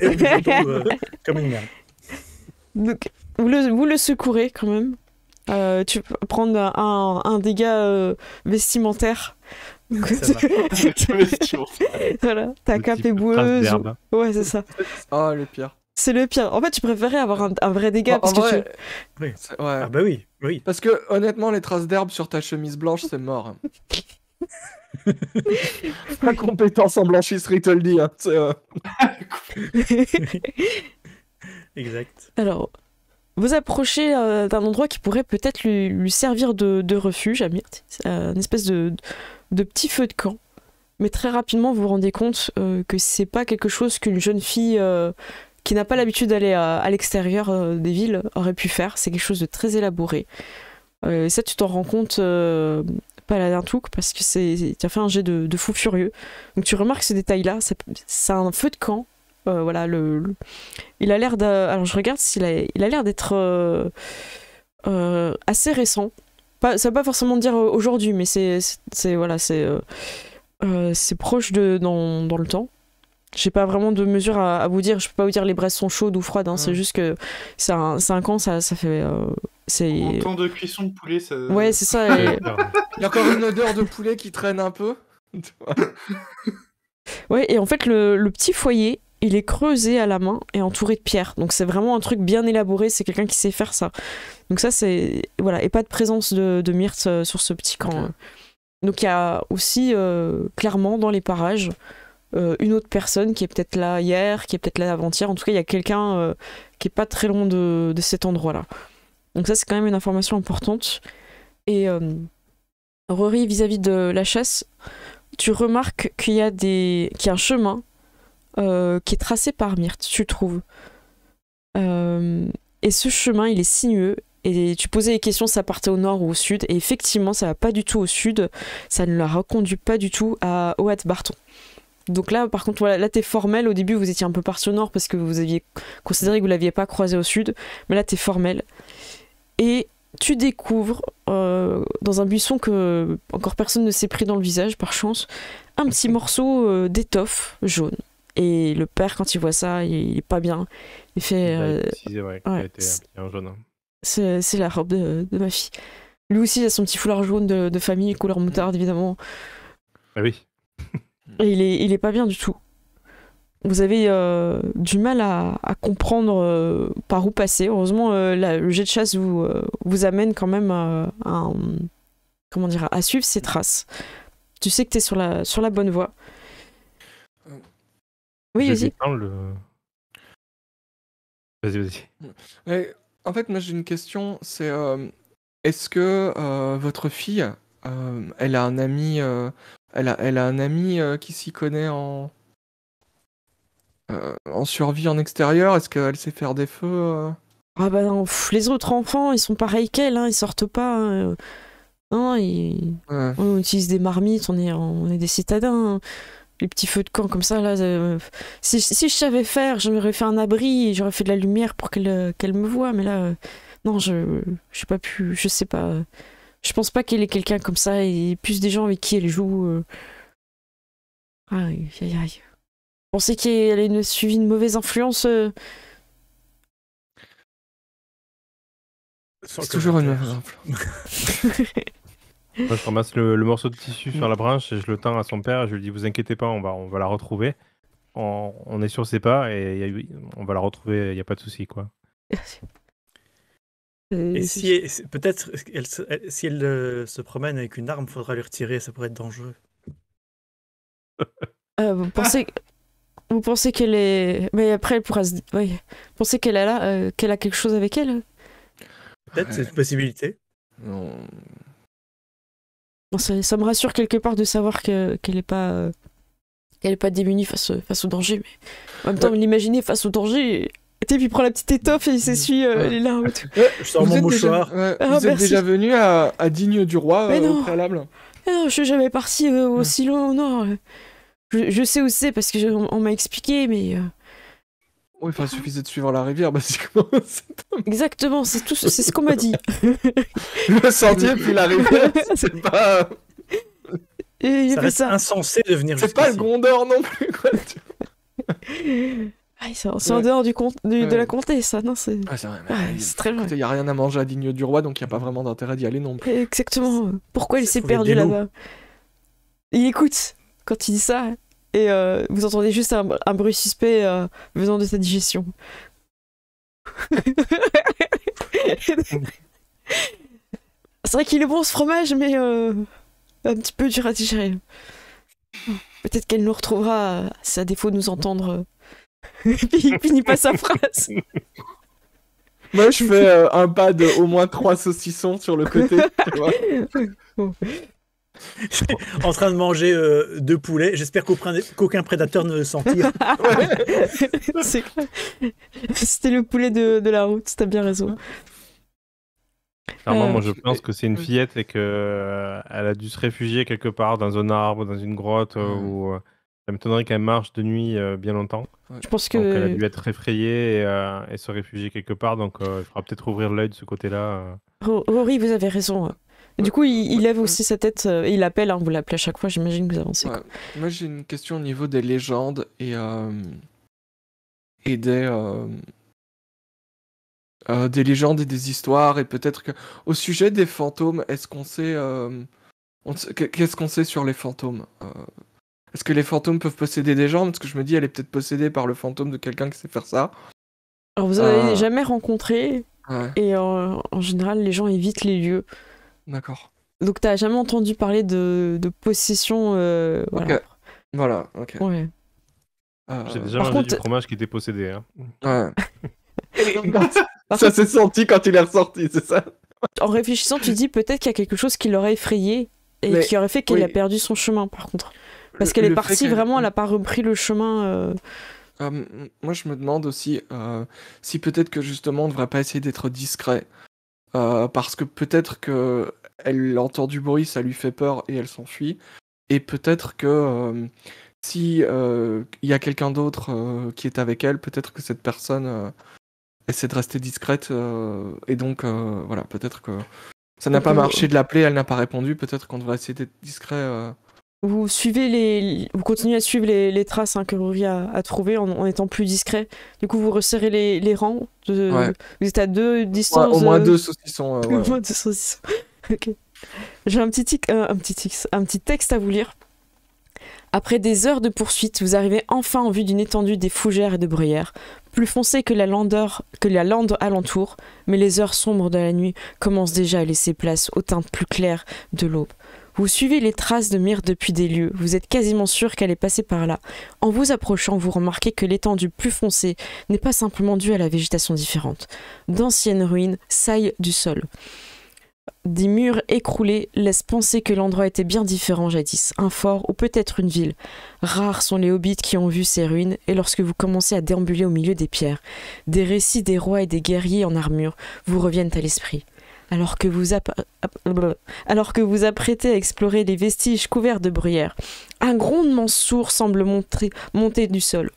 Et je tombe comme une merde. Donc, vous le secourez quand même. Tu peux prendre un dégât vestimentaire. Ça marche. Voilà, ta Le cape type est trace boueuse. d'herbe. Ouais, c'est ça. Ah, le pire. C'est le pire. En fait, tu préférais avoir un vrai dégât En parce que vrai, Oui. ouais. Ah bah oui, oui. Parce que honnêtement, les traces d'herbe sur ta chemise blanche, c'est mort. Pas compétence en blanchisserie, te le dis. Hein. Exact. Alors, vous approchez d'un endroit qui pourrait peut-être lui servir de refuge à Myrthe. C'est une espèce de petit feu de camp. Mais très rapidement, vous vous rendez compte que c'est pas quelque chose qu'une jeune fille qui n'a pas l'habitude d'aller à l'extérieur des villes aurait pu faire. C'est quelque chose de très élaboré. Ça, tu t'en rends compte Paladin Touk parce que tu as fait un jet de fou furieux. Donc tu remarques ce détail-là. C'est un feu de camp. Voilà, il a l'air alors je regarde il a l'air d'être assez récent. Ça veut pas forcément dire aujourd'hui, mais c'est proche dans le temps. J'ai pas vraiment de mesure à vous dire. Je peux pas vous dire les braises sont chaudes ou froides. Hein. C'est juste que c'est un camp, ça fait. En temps de cuisson de poulet, ça. Ouais, c'est ça. Il y a encore une odeur de poulet qui traîne un peu. Ouais, et en fait, le petit foyer, il est creusé à la main et entouré de pierres. Donc c'est vraiment un truc bien élaboré. C'est quelqu'un qui sait faire ça. Donc ça, c'est. Voilà. Et pas de présence de Myrthe sur ce petit camp. Okay. Donc il y a aussi, clairement, dans les parages, une autre personne qui est peut-être là hier, qui est peut-être là avant-hier. En tout cas, il y a quelqu'un qui est pas très loin de cet endroit-là. Donc ça, c'est quand même une information importante. Et Rory, vis-à-vis de la chasse, tu remarques qu'il y a un chemin qui est tracé par Myrthe, tu trouves. Et ce chemin, il est sinueux. Et tu posais les questions, ça partait au nord ou au sud. Et effectivement, ça va pas du tout au sud. Ça ne la reconduit pas du tout à Oat Barton. Donc là, par contre, voilà, là, t'es formel. Au début, vous étiez un peu parti au nord parce que vous aviez considéré que vous l'aviez pas croisé au sud. Mais là, t'es formel. Et tu découvres, dans un buisson que encore personne ne s'est pris dans le visage, par chance, un petit morceau d'étoffe jaune. Et le père, quand il voit ça, il est pas bien. Il fait... Il a été un jaune. C'est la robe de ma fille. Lui aussi, il a son petit foulard jaune de famille, couleur moutarde, évidemment. Ah oui. Et il est pas bien du tout. Vous avez du mal à comprendre par où passer. Heureusement, le jet de chasse vous amène quand même à suivre ses traces. Tu sais que t'es sur la bonne voie. Oui, vas-y. Vas-y. En fait, moi j'ai une question, c'est est-ce que votre fille, elle a un ami, elle a un ami qui s'y connaît en survie en extérieur? Est-ce qu'elle sait faire des feux Ah bah non, les autres enfants, ils sont pareils qu'elle, hein, ils sortent pas. Hein. Non, on utilise des marmites, on est des citadins. Hein. Les petits feux de camp comme ça, là. Si je savais faire, j'aurais fait un abri, j'aurais fait de la lumière pour qu'elle me voie, mais là, non, j'ai pas pu, je sais pas. Je pense pas qu'elle ait quelqu'un comme ça, et plus des gens avec qui elle joue. Aïe, aïe, aïe. Vous pensez qu'elle a suivi une mauvaise influence C'est toujours une mauvaise influence. Moi, je ramasse le morceau de tissu sur la branche et je le tends à son père et je lui dis vous inquiétez pas, on va la retrouver. On est sur ses pas et on va la retrouver, il n'y a pas de souci quoi. Et si peut-être si elle se promène avec une arme, faudra lui retirer, ça pourrait être dangereux. Vous pensez qu'elle est... Mais après, elle pourra se... Oui. Vous pensez qu'elle a quelque chose avec elle? Peut-être, c'est une possibilité. Non. Ça me rassure quelque part de savoir qu'elle n'est pas démunie face au danger. Mais en même temps, l'imaginer face au danger... Et puis il prend la petite étoffe et il s'essuie les larmes. Je sors mon mouchoir. Vous êtes déjà venu à Digne du Roi au préalable? Non, je suis jamais parti aussi loin au nord. Je sais où c'est parce qu'on m'a expliqué, mais... Oui, il suffisait de suivre la rivière, basiquement. Exactement, c'est ce qu'on m'a dit. Le sentier, puis la rivière, c'est pas... Et ça reste insensé de venir jusqu'ici. C'est pas le Gondor non plus, quoi. C'est en dehors de la comté, ça, non? C'est c'est très loin. Il n'y a rien à manger à Digne du Roi, donc il n'y a pas vraiment d'intérêt d'y aller non plus. Exactement. Pourquoi elle s'est perdue là-bas? il écoute quand il dit ça, et vous entendez juste un bruit suspect venant de sa digestion. C'est vrai qu'il est bon ce fromage, mais un petit peu dur à digérer. Peut-être qu'elle nous retrouvera, si à défaut de nous entendre. Et puis il finit pas sa phrase. Moi, je fais un pas de au moins 3 saucissons sur le côté. Tu vois. En train de manger 2 poulets. J'espère qu'aucun prédateur ne s'en tire. C'est clair. C'était le poulet de la route, t'as bien raison. Clairement, moi je pense que c'est une fillette et qu'elle a dû se réfugier quelque part dans un arbre, dans une grotte, ou ça m'étonnerait qu'elle marche de nuit bien longtemps. Je pense que... Donc elle a dû être effrayée et se réfugier quelque part, donc il faudra peut-être ouvrir l'œil de ce côté-là. Rory, vous avez raison. Et du coup, il lève aussi sa tête et il appelle, vous l'appelez à chaque fois, j'imagine que vous avancez. Ouais. Moi j'ai une question au niveau des légendes et des légendes et des histoires, et peut-être que au sujet des fantômes, est-ce qu'on sait qu'est-ce qu'on sait sur les fantômes? Est-ce que les fantômes peuvent posséder des gens? Parce que je me dis, elle est peut-être possédée par le fantôme de quelqu'un qui sait faire ça. Alors vous n'avez jamais rencontré, Ouais. et en général les gens évitent les lieux. D'accord. Donc t'as jamais entendu parler de possession, voilà. Ok. Voilà, ok. Ouais. J'ai déjà Par mangé contre- du fromage qui était possédé. Hein. Ouais. Par Ça s'est senti quand il est ressorti, c'est ça? En réfléchissant, tu dis peut-être qu'il y a quelque chose qui l'aurait effrayé et Mais- qui aurait fait qu'elle oui. a perdu son chemin, par contre. Parce qu'elle est Le fait partie, qu'elle- vraiment, elle a pas repris le chemin. Moi, je me demande aussi si peut-être que justement on ne devrait pas essayer d'être discret. Parce que peut-être que elle entend du bruit, ça lui fait peur et elle s'enfuit. Et peut-être que si il y a quelqu'un d'autre qui est avec elle, peut-être que cette personne essaie de rester discrète. Et donc, voilà, peut-être que ça n'a pas marché de l'appeler, elle n'a pas répondu. Peut-être qu'on devrait essayer d'être discret. Vous continuez à suivre les traces que Rory a trouvées en étant plus discret. Du coup, vous resserrez les rangs. Ouais. Vous êtes à 2 Ouais, distances. au moins 2 saucissons. Au moins 2 saucissons. Ok. J'ai un petit texte à vous lire. Après des heures de poursuite, vous arrivez enfin en vue d'une étendue des fougères et de bruyères, plus foncée que la lande alentour, mais les heures sombres de la nuit commencent déjà à laisser place aux teintes plus claires de l'aube. Vous suivez les traces de Myrte depuis des lieues, vous êtes quasiment sûr qu'elle est passée par là. En vous approchant, vous remarquez que l'étendue plus foncée n'est pas simplement due à la végétation différente. D'anciennes ruines saillent du sol. Des murs écroulés laissent penser que l'endroit était bien différent jadis, un fort ou peut-être une ville. Rares sont les hobbits qui ont vu ces ruines, et lorsque vous commencez à déambuler au milieu des pierres, des récits des rois et des guerriers en armure vous reviennent à l'esprit. Alors que vous apprêtez à explorer les vestiges couverts de bruyère, un grondement sourd semble monter du sol.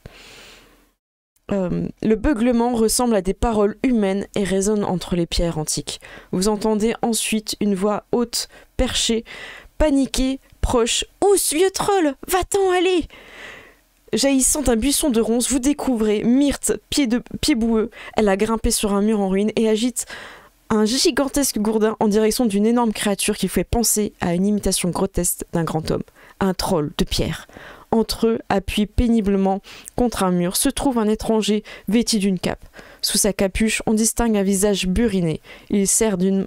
Le beuglement ressemble à des paroles humaines et résonne entre les pierres antiques. Vous entendez ensuite une voix haute, perchée, paniquée, proche. « Ousse, vieux troll, va-t'en aller !» Jaillissant d'un buisson de ronces, vous découvrez Myrte, pied boueux. Elle a grimpé sur un mur en ruine et agite un gigantesque gourdin en direction d'une énorme créature qui fait penser à une imitation grotesque d'un grand homme. Un troll de pierre. Entre eux, appuyé péniblement contre un mur, se trouve un étranger vêtu d'une cape. Sous sa capuche, on distingue un visage buriné. Il serre d'une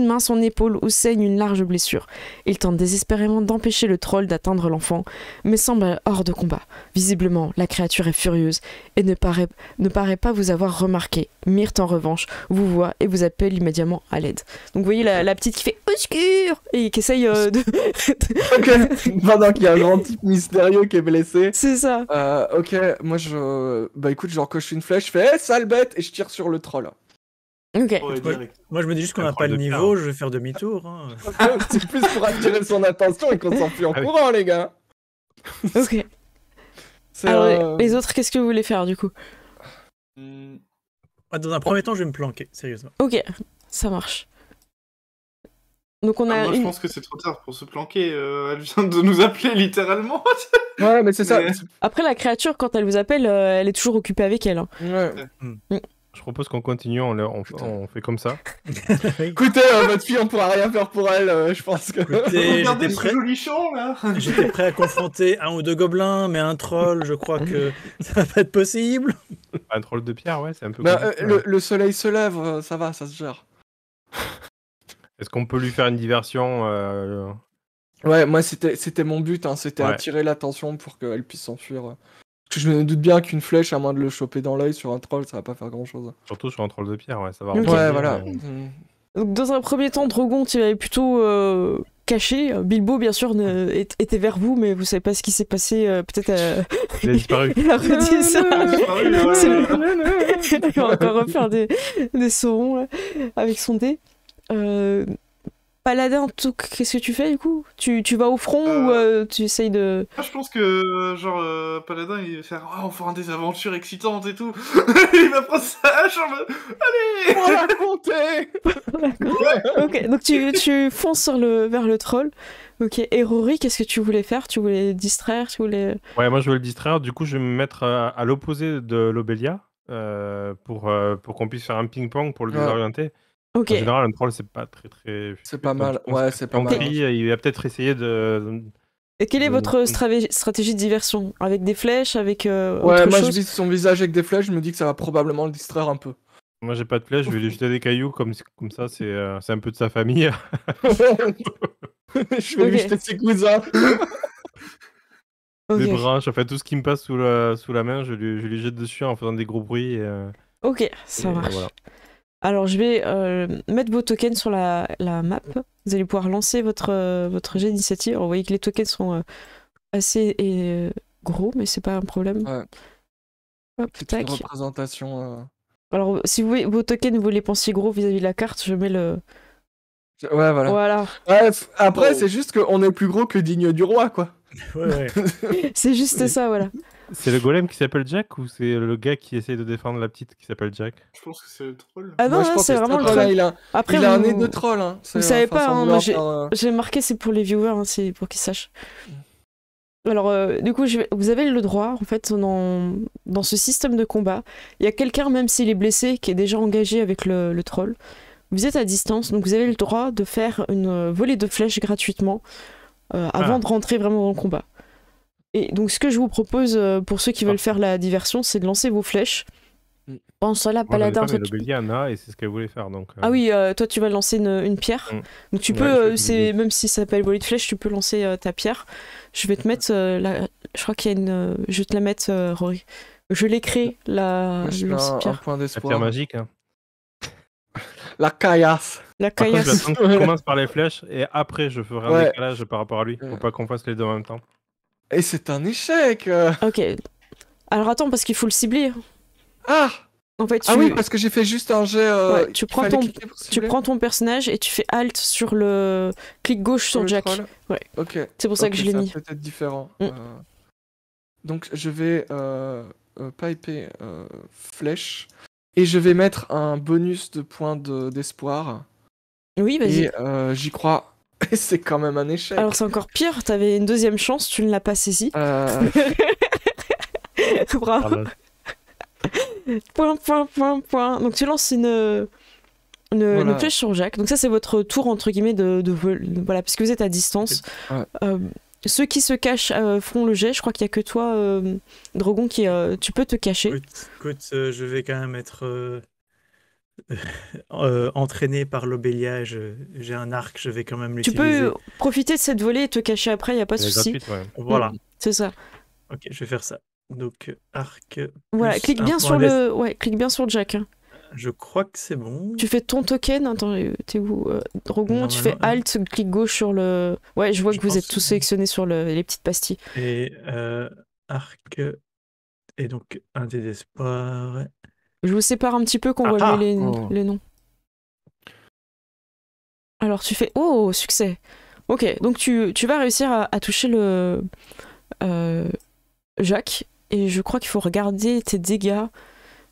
main son épaule où saigne une large blessure. Il tente désespérément d'empêcher le troll d'atteindre l'enfant, mais semble hors de combat. Visiblement, la créature est furieuse et ne paraît pas vous avoir remarqué. Myrte, en revanche, vous voit et vous appelle immédiatement à l'aide. Donc vous voyez la petite qui fait « Au secours !» et qui essaye de... Ok, pendant qu'il y a un grand type mystérieux qui est blessé. C'est ça. Ok, moi bah écoute, j'en coche une flèche, je fais hey, sale bête, et je tire sur le troll. Ok. Ouais, direct. Moi, je me dis juste qu'on n'a Un pas le troll de niveau, pierre. je vais faire demi-tour. Hein. C'est plus pour attirer son attention et qu'on s'enfuit en Ah oui. courant, les gars. Ok. C'est, Alors les autres, qu'est-ce que vous voulez faire du coup? Dans un premier temps, je vais me planquer, sérieusement. Ok, ça marche. Donc on a Moi, je une... pense que c'est trop tard pour se planquer. Elle vient de nous appeler littéralement. Ouais, mais c'est ça. Mais- Après la créature, quand elle vous appelle, elle est toujours occupée avec elle. Hein. Ouais. Je propose qu'on continue, on fait comme ça. Écoutez, votre fille, on pourra rien faire pour elle, je pense que... Écoutez, Regardez j'étais ce prêt, joli champ, là. j'étais prêt à confronter 1 ou 2 gobelins, mais un troll, je crois que ça va pas être possible. Un troll de pierre, ouais, c'est un peu Bah, compliqué, ouais. le soleil se lève, ça va, ça se gère. Est-ce qu'on peut lui faire une diversion Ouais, moi c'était mon but, hein, c'était Ouais. attirer l'attention pour qu'elle puisse s'enfuir. Parce que je me doute bien qu'une flèche, à moins de le choper dans l'œil sur un troll, ça va pas faire grand chose. Surtout sur un troll de pierre, ouais, ça va. Ok. rebondir, Ouais, voilà. mais- Donc, dans un premier temps, Drogon, tu avais plutôt caché. Bilbo, bien sûr, était vers vous, mais vous savez pas ce qui s'est passé. Peut-être. Il a disparu. Il a redit ça. C'est Ouais. Il va encore refaire des saurons là, avec son dé. Paladin, qu'est-ce que tu fais du coup? Tu vas au front ou tu essayes de. Moi, je pense que, genre, Paladin, il va faire « Oh, on fera des aventures excitantes et tout !» Il va prendre sa hache en mode « Allez !» On l'a compté. Ok, donc tu fonces vers le troll. Ok, et Rory, qu'est-ce que tu voulais faire? Tu voulais distraire? Tu voulais. Ouais, moi je veux le distraire, du coup je vais me mettre à l'opposé de l'Obélia pour qu'on puisse faire un ping-pong pour le Ouais. désorienter. Ok. En général, un troll c'est pas très. C'est pas donc mal, je pense ouais, que c'est si pas on mal. crie, il va peut-être essayer de. Et quelle est de- votre stratégie de diversion? Avec des flèches? Avec Ouais, autre moi je chose? vise son visage avec des flèches, je me dis que ça va probablement le distraire un peu. Moi j'ai pas de flèche, je vais lui jeter des cailloux comme ça, c'est un peu de sa famille. Je vais lui Ok. jeter ses cousins. Ok. Des branches, enfin tout ce qui me passe sous la main, je lui jette dessus en faisant des gros bruits. Ok, ça Et marche. voilà. Alors, je vais mettre vos tokens sur la map. Vous allez pouvoir lancer votre jet d'initiative. Alors, vous voyez que les tokens sont assez gros, mais c'est pas un problème. Ouais. Hop, C'est tac. une représentation. Alors, si vos tokens, vous les pensiez gros vis-à-vis de la carte, je mets le... Ouais, voilà. Voilà. Ouais, après, Oh. c'est juste qu'on est plus gros que digne du roi, quoi. Ouais. C'est juste ça, voilà. C'est le golem qui s'appelle Jack ou c'est le gars qui essaye de défendre la petite qui s'appelle Jack? Je pense que c'est le troll. Ah non, Moi, je non, pense c'est que vraiment le troll, là, troll. il a Après, un vous- nez de troll. Hein. vous savez pas, sans hein, vouloir moi, faire, j'ai marqué, c'est pour les viewers, hein, c'est pour qu'ils sachent. Alors, du coup, vous avez le droit, en fait, dans ce système de combat, il y a quelqu'un, même s'il est blessé, qui est déjà engagé avec le troll. Vous êtes à distance, donc vous avez le droit de faire une volée de flèches gratuitement avant de rentrer vraiment dans le combat. Et donc, ce que je vous propose, pour ceux qui veulent faire la diversion, c'est de lancer vos flèches. Pendant ce temps-là, Moi, j'en ai Paladin... pas, mais toi, tu- l'Obélia en a et c'est ce qu'elle voulait faire donc. Ah oui, toi tu vas lancer une pierre. Donc tu Ouais, peux, je fais c'est une même si ça s'appelle volée de flèche, tu peux lancer ta pierre. Je vais te mettre je crois qu'il y a une, je vais te la mettre, Rory. Je l'ai créé Moi, je fais un lance-pierre. point La pierre d'espoir. magique. Hein. La caillasse. La Par contre, je vais caillasse. attendre qu'il commence par les flèches et après je ferai un Ouais. décalage par rapport à lui. Faut pas qu'on fasse les deux en même temps. Et c'est un échec. Ok. Alors attends parce qu'il faut le cibler. Ah. En fait, Ah oui, parce que j'ai fait juste un jet. Ouais, tu il prends fallait ton- cliquer pour tu cibler prends ton personnage et tu fais Alt sur le clic gauche sur le Jack. troll. Ouais. Ok. C'est pour ça Ok, que je l'ai mis. peut être différent. Mm. Donc je vais piper flèche et je vais mettre un bonus de points d'espoir. Oui, vas-y. Et j'y crois. Et c'est quand même un échec. Alors c'est encore pire. T'avais une deuxième chance, tu ne l'as pas saisie. Bravo. Pardon. Point. Donc tu lances une Voilà. flèche sur Jack. Donc ça c'est votre tour entre guillemets de vol. Voilà, parce que vous êtes à distance. Ouais. Ceux qui se cachent feront le jet. Je crois qu'il y a que toi, Drogon, qui tu peux te cacher. Écoute, je vais quand même être entraîné par l'Obélia. J'ai un arc, je vais quand même Tu l'utiliser. peux profiter de cette volée et te cacher après. Il y a pas de Elle est souci. gratuite, ouais. Voilà. C'est ça. Ok, je vais faire ça. Donc arc. Voilà. plus Clique un bien point sur le. Ouais. Clique bien sur Jack. Hein. Je crois que c'est bon. Tu fais ton token. Attends, t'es où, Drogon? Tu fais Normalement, Alt, clic gauche sur le. Ouais, je vois Je que vous pense êtes tous que- sélectionnés sur les petites pastilles. Et arc. Et donc un dé d'espoir. Je vous sépare un petit peu qu'on voit Ah, mieux oh. les noms. Alors tu fais... Oh, succès. Ok, donc tu vas réussir à toucher le Jacques. Et je crois qu'il faut regarder tes dégâts.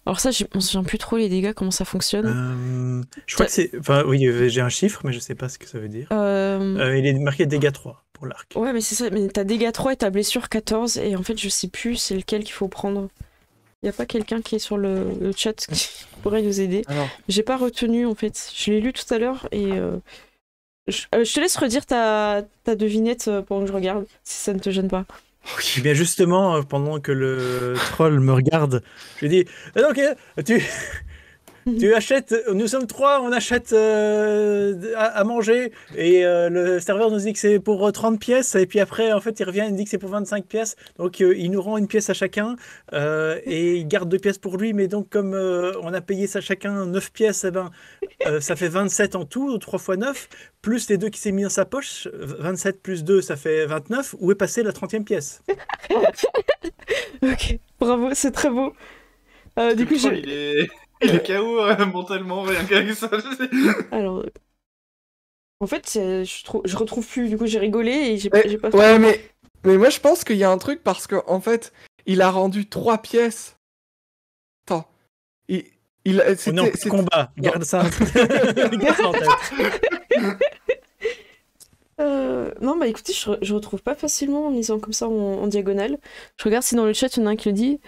Alors ça, je me souviens plus trop les dégâts, comment ça fonctionne. Je crois que c'est. Enfin, oui, j'ai un chiffre, mais je sais pas ce que ça veut dire. Il est marqué dégâts 3 pour l'arc. Ouais, mais c'est ça. Mais t'as dégâts 3 et t'as blessure 14. Et en fait, je sais plus c'est lequel qu'il faut prendre. y a pas quelqu'un qui est sur le chat qui pourrait nous aider. Alors, J'ai pas retenu en fait. Je l'ai lu tout à l'heure et je te laisse redire ta devinette pendant que je regarde, si ça ne te gêne pas. Eh bien justement, pendant que le troll me regarde, je lui dis donc tu achètes, nous sommes 3, on achète à manger et le serveur nous dit que c'est pour 30 pièces et puis après en fait il revient et il dit que c'est pour 25 pièces, donc il nous rend une pièce à chacun et il garde 2 pièces pour lui, mais donc comme on a payé ça chacun 9 pièces, eh ben, ça fait 27 en tout, 3 fois 9, plus les 2 qui s'est mis dans sa poche, 27 plus 2 ça fait 29, où est passée la 30e pièce? Ok, bravo, c'est très beau. Du coup, il est KO mentalement, rien qu'avec ça. Alors, en fait, je retrouve plus. Du coup, j'ai rigolé et j'ai pas. ouais, mais moi je pense qu'il y a un truc parce que en fait, il a rendu 3 pièces. Attends, On est en combat, garde ça. Garde ça en tête. Non, bah écoutez, je retrouve pas facilement en lisant comme ça en diagonale. Je regarde si dans le chat il y en a un qui le dit.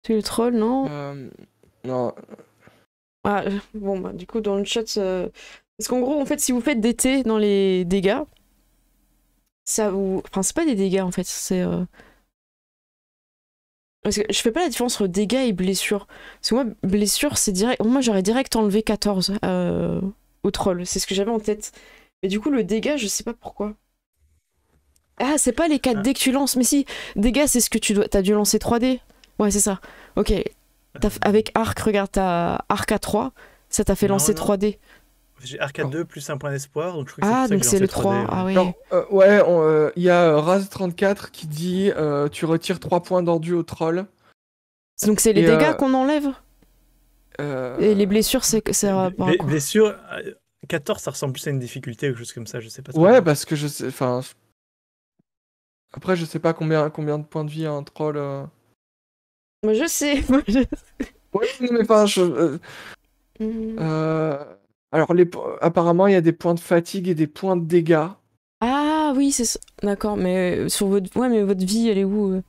C'est le troll, non? Non. Ah, bon, bah du coup, dans le chat. Parce qu'en gros, en fait, si vous faites des T dans les dégâts, ça vous. Enfin, c'est pas des dégâts en fait, c'est. Parce que je fais pas la différence entre dégâts et blessures. Parce que moi, blessure, c'est direct. Moi, j'aurais direct enlevé 14 au troll. C'est ce que j'avais en tête. Mais du coup, le dégât, je sais pas pourquoi. Ah, c'est pas les 4 dés que tu lances. Mais si, dégâts, c'est ce que t'as dû lancer 3 dés. Ouais, c'est ça. Ok. Avec arc, regarde, t'as arc à 3. Ça t'a fait lancer 3 dés. J'ai arc à 2 plus un point d'espoir. Donc je crois que Ah, c'est donc c'est le 3. Ah oui. Ouais, il y a Raz34 qui dit tu retires 3 points d'endu au troll. Donc c'est les dégâts qu'on enlève. Et les blessures, c'est par les blessures, 14, ça ressemble plus à une difficulté ou quelque chose comme ça, je sais pas. Ouais, parce que je sais. Enfin. Après, je sais pas combien de points de vie a un troll. Moi, je sais. Ouais, mais enfin, alors, apparemment, il y a des points de fatigue et des points de dégâts. Ah oui, c'est ça. D'accord, mais sur votre... Ouais, mais votre vie, elle est où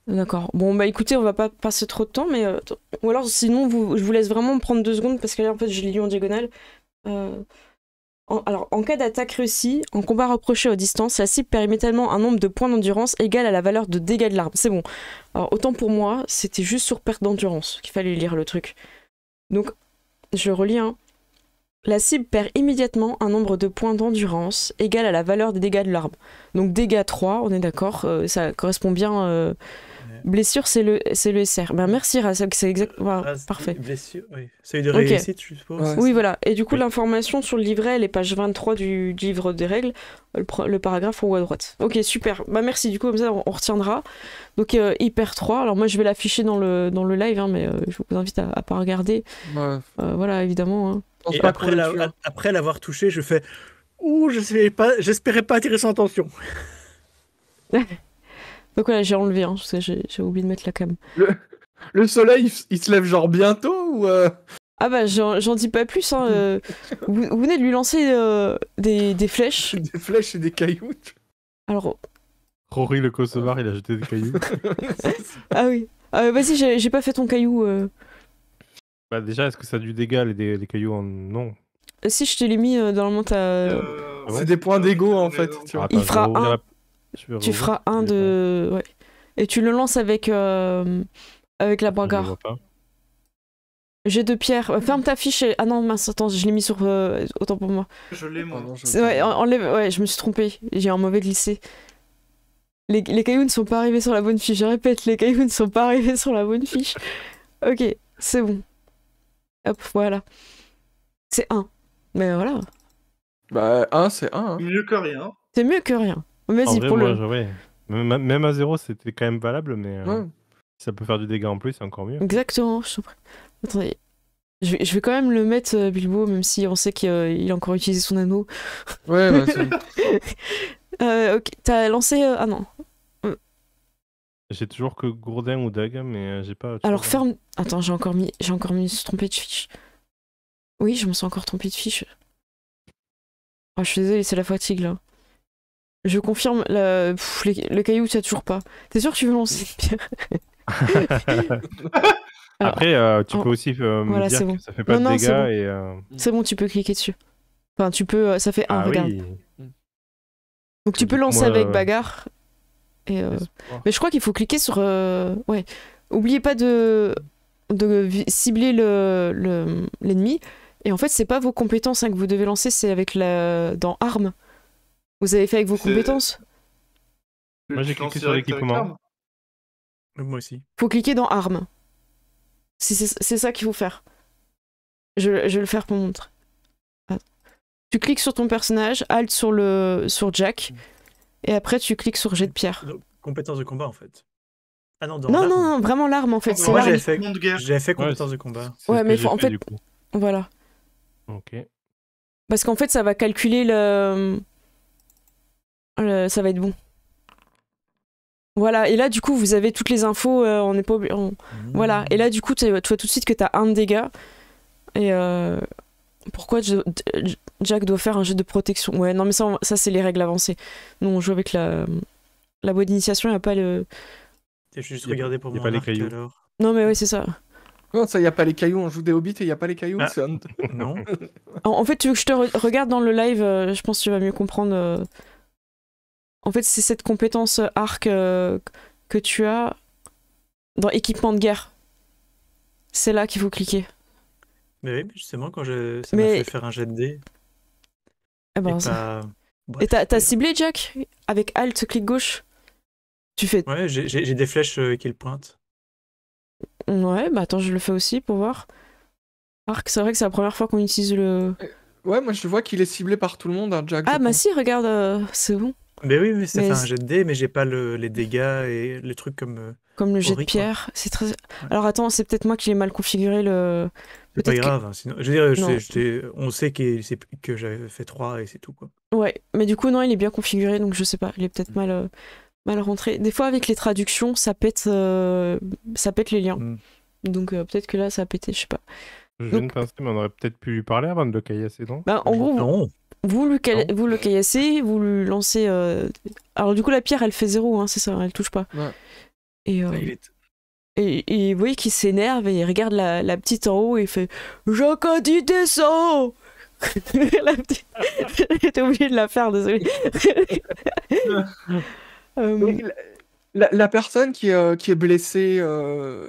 D'accord. Bon, bah écoutez, on va pas passer trop de temps, mais... Ou alors, sinon, je vous laisse vraiment me prendre 2 secondes, parce que là, en fait, je l'ai lu en diagonale. Alors, en cas d'attaque réussie, en combat rapproché à distance, la cible perd immédiatement un nombre de points d'endurance égal à la valeur de dégâts de l'arme. C'est bon. Alors, autant pour moi, c'était juste sur perte d'endurance qu'il fallait lire le truc. Donc, je relis, hein. La cible perd immédiatement un nombre de points d'endurance égal à la valeur des dégâts de l'arme. Donc, dégâts 3, on est d'accord, ça correspond bien... Blessure, c'est le SR. Ben, merci, Raz, c'est exactement parfait. Blessure, oui. Seuil de réussite, je suppose. Ouais, oui, voilà. Et du coup, l'information sur le livret, elle est page 23 du livre des règles, le paragraphe en haut à droite. Ok, super. Bah merci, du coup, comme ça, on retiendra. Donc, hyper 3. Alors, moi, je vais l'afficher dans le live, hein, mais je vous invite à pas regarder. Ouais. Voilà, évidemment. Hein. Et après l'avoir touché, je fais « Ouh, j'espérais pas attirer son attention. » Donc voilà, j'ai enlevé, hein, parce que j'ai oublié de mettre la cam. Le soleil, il se lève genre bientôt ou Ah bah j'en dis pas plus, hein. Vous venez de lui lancer des flèches. Des flèches et des cailloux. Alors... Rory le Kosovar, il a jeté des cailloux. Ah oui. Vas-y, j'ai pas fait ton caillou. Bah déjà, est-ce que ça a du dégât les cailloux Non. Si, je te l'ai mis dans le monde à... C'est des points d'ego en fait. Tu vois. Il fera un... Tu feras un de... Ouais. Et tu le lances avec la bagarre. J'ai 2 pierres. Ferme ta fiche et... Ah non, mince, attends, je l'ai mis sur... Autant pour moi. Je l'ai, moi. Ouais, enlève... Ouais, je me suis trompée. J'ai un mauvais glissé. Les cailloux ne sont pas arrivés sur la bonne fiche. Je répète, les cailloux ne sont pas arrivés sur la bonne fiche. Ok, c'est bon. Hop, voilà. C'est 1. Mais voilà. Bah, 1, c'est 1. Hein. Mieux que rien. C'est mieux que rien. Vas-y, pour le... Ouais. Même à 0, c'était quand même valable, mais si ça peut faire du dégât en plus, c'est encore mieux. Exactement. Attendez. Je vais quand même le mettre, Bilbo, même si on sait qu'il a encore utilisé son anneau. Ouais, bah c'est... ok, t'as lancé... Ah non. J'ai toujours que Gourdin ou Dag, mais j'ai pas... Alors ferme... Attends, j'ai encore mis trompé de fiche. Oui, je me suis encore trompé de fiche. Oh, je suis désolée, c'est la fatigue, là. Je confirme, le caillou, tu as toujours pas. T'es sûr que tu veux lancer une pierre? Après, tu oh, peux aussi me voilà, dire c'est bon. que ça fait pas Non, de c'est dégâts bon. et. C'est bon, tu peux cliquer dessus. Enfin, tu peux. Ça fait 1, Ah regarde. oui. Donc tu Du peux coup, lancer moi, avec bagarre. Et, espoir. mais je crois qu'il faut cliquer sur. Ouais. Oubliez pas de cibler l'ennemi. Et en fait, c'est pas vos compétences que vous devez lancer, c'est avec dans armes. Vous avez fait avec vos compétences. Moi, j'ai Tu lances cliqué sur direct avec l'équipement. l'arme. Moi aussi. Faut cliquer dans armes. C'est ça qu'il faut faire. Je vais le faire pour montrer. Attends. Tu cliques sur ton personnage, Alt sur Jack, et après tu cliques sur jet de pierre. Donc, compétence de combat en fait. Ah non, dans Non, l'arme. non, vraiment l'arme en fait. Non, C'est Moi l'arme. j'avais fait compétence Ouais, de combat. C'est Ouais, ce que mais j'ai en fait, fait- du coup. Voilà. Ok. Parce qu'en fait, ça va calculer ça va être bon. Voilà, et là du coup vous avez toutes les infos, on n'est pas Voilà, et là du coup tu vois tout de suite que t'as 1 de dégâts. Et pourquoi Jack doit faire un jet de protection? Ouais, non mais ça c'est les règles avancées. Nous on joue avec la boîte d'initiation, il n'y a pas le... J'ai juste Y a regardé pour y a mon pas les arc cailloux. alors. Non mais ouais c'est ça. Non, ça, y a pas les cailloux, on joue des hobbits et y a pas les cailloux. Ah. c'est un- Non. En fait tu veux que je te regarde dans le live, je pense que tu vas mieux comprendre. En fait c'est cette compétence arc que tu as dans équipement de guerre. C'est là qu'il faut cliquer. Mais oui, mais justement, quand ça Mais- m'a fait faire un jet de dés. Eh ben, Et ça- pas... Et Bref, t'as ciblé Jack avec Alt, clic gauche. Tu fais... Ouais, j'ai des flèches qui le pointent. Ouais, bah attends, je le fais aussi pour voir. Arc, c'est vrai que c'est la première fois qu'on utilise le... Ouais, moi je vois qu'il est ciblé par tout le monde, hein, Jack. Ah je bah pense. si, regarde, c'est bon. Mais oui, mais ça Mais fait un c'est- jet de dés, mais j'ai pas les dégâts et les trucs comme. Comme le jet de Horrible, pierre. C'est très... Alors attends, c'est peut-être moi qui l'ai mal configuré le... C'est pas Peut-être que- grave. Hein, sinon, je veux dire, Non. on sait que j'avais fait 3 et c'est tout, quoi. Ouais, mais du coup non, il est bien configuré, donc je sais pas, il est peut-être mal rentré. Des fois avec les traductions, ça pète les liens. Mm. Donc peut-être que là ça a pété, je sais pas. Je viens de penser, mais on aurait peut-être pu lui parler avant de le caillasser, non? Bah, en gros, Non. vous le Non. caillassez, vous lui lancez... Alors du coup la pierre elle fait 0, hein, c'est ça, elle touche pas. Ouais. Et, Ça, il est- et vous voyez qu'il s'énerve et il regarde la petite en haut et il fait « Jacques a dit descends !» La petite... J'étais obligée de la faire, désolé. Donc, la personne qui est blessée,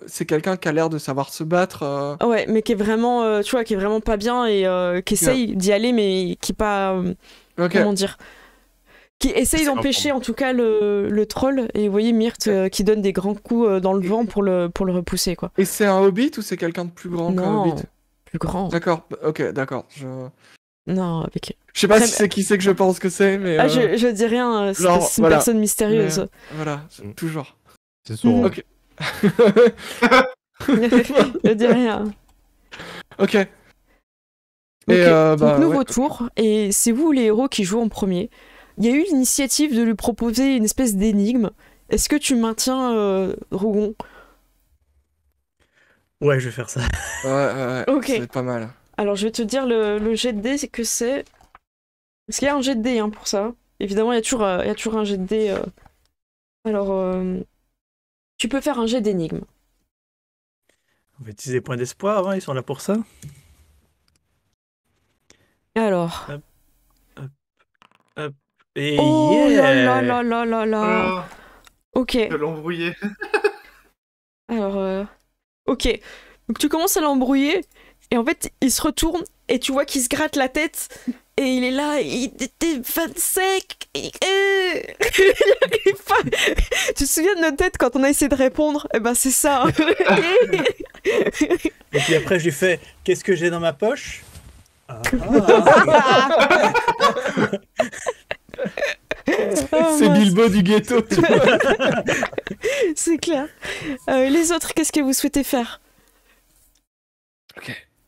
c'est quelqu'un qui a l'air de savoir se battre. Ouais, mais qui est vraiment, tu vois, qui est vraiment pas bien et qui essaye d'y aller, mais qui pas... Ok. Comment dire, qui essaye C'est d'empêcher en tout cas le troll. Et vous voyez Myrthe qui donne des grands coups dans le vent pour le repousser, quoi. Et c'est un hobbit ou c'est quelqu'un de plus grand qu'un Non, hobbit? plus grand. D'accord, ok, d'accord. Non, avec... Je sais pas Très si c'est qui c'est que je pense que c'est, mais. Ah, je dis rien, c'est genre, c'est une voilà. personne mystérieuse. Voilà, toujours. C'est Sauron. Ok. Je dis rien. Ok. Ok, Et donc bah, nouveau ouais. tour, et c'est vous les héros qui jouent en premier. Il y a eu l'initiative de lui proposer une espèce d'énigme. Est-ce que tu maintiens Drogon? Ouais, je vais faire ça. Ouais, Ok. c'est pas mal. Alors je vais te dire le jet de dés, c'est que c'est... Parce qu'il y a un jet de dés hein, pour ça. Évidemment, il y a toujours un jet de dés. Alors, tu peux faire un jet d'énigme. On va utiliser les points d'espoir, hein, ils sont là pour ça. Alors... Et Oh yeah là là là là là là. Voilà, Ok, je vais l'embrouiller. alors... Ok, donc tu commences à l'embrouiller, et en fait, il se retourne, et tu vois qu'il se gratte la tête, et il est là, il était 25, il arrive pas. Tu te souviens de notre tête quand on a essayé de répondre? Eh ben c'est ça. Et puis après, je lui fais qu'est-ce que j'ai dans ma poche? Oh, C'est mince. Bilbo du ghetto. tu vois. C'est clair. Les autres, qu'est-ce que vous souhaitez faire?